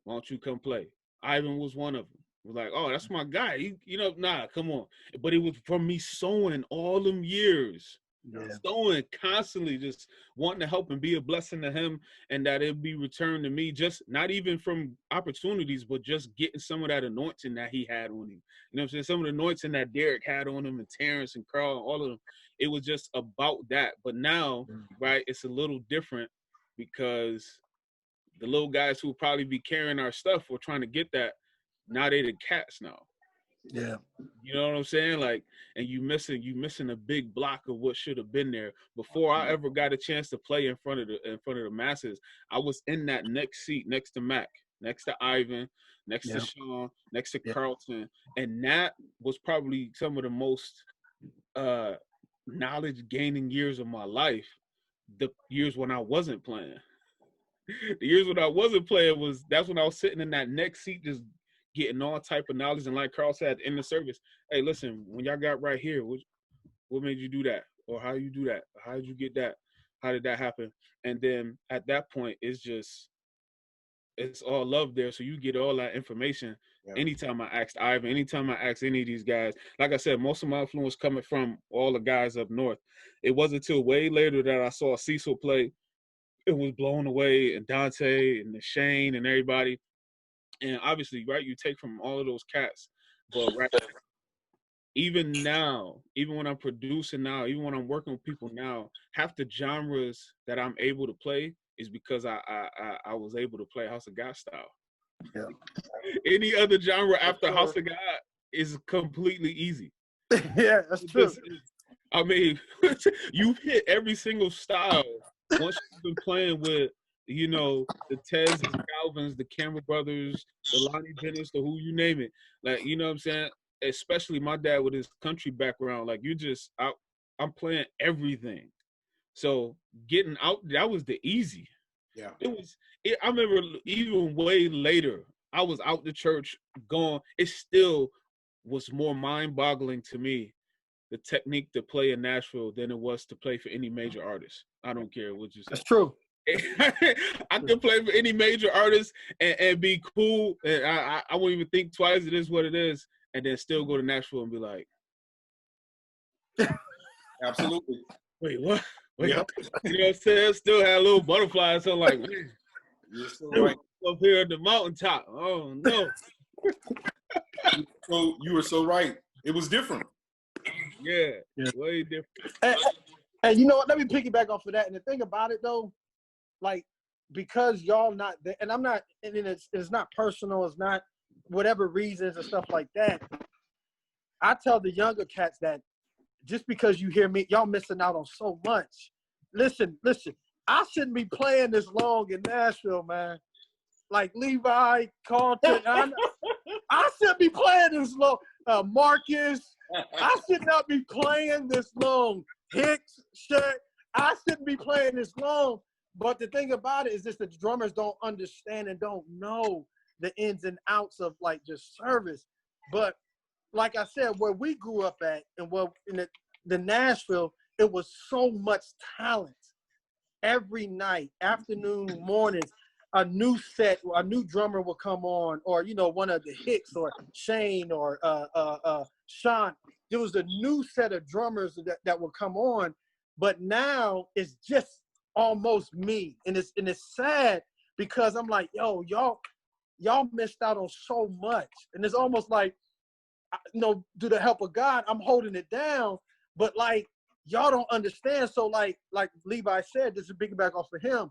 why don't you come play? Ivan was one of them. Was like, oh, that's my guy. Nah, come on. But it was from me sowing all them years. Sowing constantly, just wanting to help and be a blessing to him, and that it'd be returned to me, just not even from opportunities, but just getting some of that anointing that he had on him. You know what I'm saying? Some of the anointing that Derek had on him, and Terrence and Carl, all of them. It was just about that. But now, right, it's a little different because the little guys who would probably be carrying our stuff or trying to get that, now they the cats now. Yeah. You know what I'm saying? Like, and you missing a big block of what should have been there. Before I ever got a chance to play in front of the masses, I was in that next seat next to Mac, next to Ivan, next to Sean, next to Carlton. And that was probably some of the most knowledge gaining years of my life. The years when I wasn't playing. The years when I wasn't playing that's when I was sitting in that next seat just getting all type of knowledge. And like Carl said in the service, hey, listen, when y'all got right here, what made you do that? Or how you do that? How did you get that? How did that happen? And then at that point, it's all love there. So you get all that information. Yeah. Anytime I asked Ivan, anytime I asked any of these guys, like I said, most of my influence coming from all the guys up north. It wasn't until way later that I saw Cecil play. It was blown away, and Dante and Shane and everybody. And obviously, right, you take from all of those cats. But right, even now, even when I'm producing now, even when I'm working with people now, half the genres that I'm able to play is because I was able to play House of God style. Yeah. Any other genre after House of God is completely easy. Yeah, that's true. I mean, you've hit every single style once you've been playing with, you know, the Tez, the Calvins, the Campbell brothers, the Lonnie Bennett's, the who you name it. Like, you know what I'm saying? Especially my dad with his country background. Like, I'm playing everything. So getting out, that was the easy. Yeah. I remember even way later, I was out the church going, it still was more mind-boggling to me, the technique to play in Nashville than it was to play for any major artist. I don't care what you say. That's true. I could play for any major artist and be cool, and I won't even think twice. It is what it is, and then still go to Nashville and be like, Absolutely. Wait, what? Wait, Yep. you know what I'm saying? Still had a little butterfly. So like, man, You're so right. up here at the mountaintop. Oh no. So you were so right. It was different. Yeah, way different. And you know what? Let me piggyback off of that. And the thing about it though, like, because y'all not there, and I'm not, and it's not personal, it's not whatever reasons and stuff like that. I tell the younger cats that just because you hear me, y'all missing out on so much. Listen, I shouldn't be playing this long in Nashville, man. Like Levi, Carlton, I shouldn't be playing this long. Marcus, I should not be playing this long. Hicks, shit, I shouldn't be playing this long. But the thing about it is just the drummers don't understand and don't know the ins and outs of like just service. But like I said, where we grew up at and in the Nashville, it was so much talent. Every night, afternoon, mornings, a new set, a new drummer will come on, or you know, one of the Hicks or Shane or Sean. There was a new set of drummers that would come on, but now it's just almost me, and it's sad because I'm like, yo, y'all missed out on so much, and it's almost like, you know, through the help of God, I'm holding it down, but like y'all don't understand. So like Levi said, this is piggyback off of him.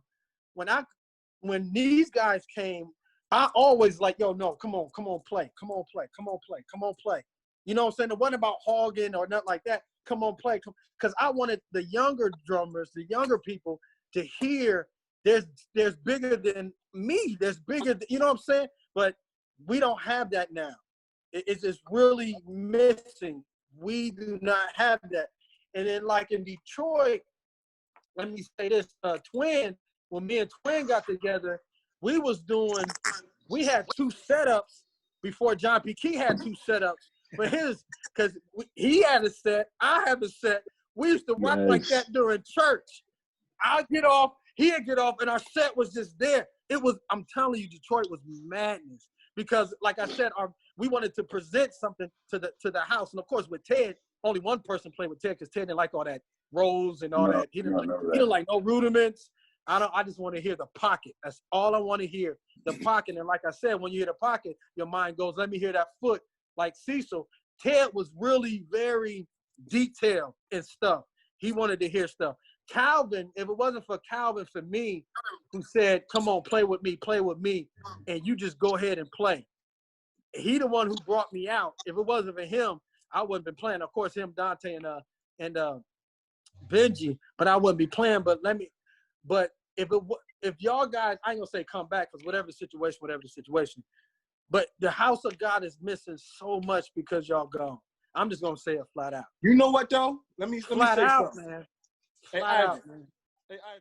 When these guys came, I always like, yo, no, come on, play. You know what I'm saying? It wasn't about hogging or nothing like that. Come on, play. Because I wanted the younger drummers, the younger people to hear there's bigger than me. There's bigger, you know what I'm saying? But we don't have that now. It's just really missing. We do not have that. And then like in Detroit, let me say this, Twin, when me and Twin got together, we had 2 setups before John P. Key had 2 setups for his, because he had a set, I have a set. We used to rock like that during church. I'd get off, he'd get off, and our set was just there. It was, I'm telling you, Detroit was madness. Because like I said, we wanted to present something to the house. And of course with Ted, only one person played with Ted because Ted didn't like all that rolls and all that. He didn't like no rudiments. I just want to hear the pocket. That's all I want to hear, the pocket. And like I said, when you hear the pocket, your mind goes, let me hear that foot. Like Cecil, Ted was really very detailed and stuff. He wanted to hear stuff. Calvin, if it wasn't for Calvin, for me, who said, come on, play with me, and you just go ahead and play. He the one who brought me out. If it wasn't for him, I wouldn't been playing. Of course, him, Dante, and Benji, but I wouldn't be playing. But if y'all guys, I ain't gonna say come back, because whatever the situation. But the house of God is missing so much because y'all gone. I'm just gonna say it flat out. You know what though? Let me say flat out, something. man. Hey, Flat out, man. Hey, Ivan.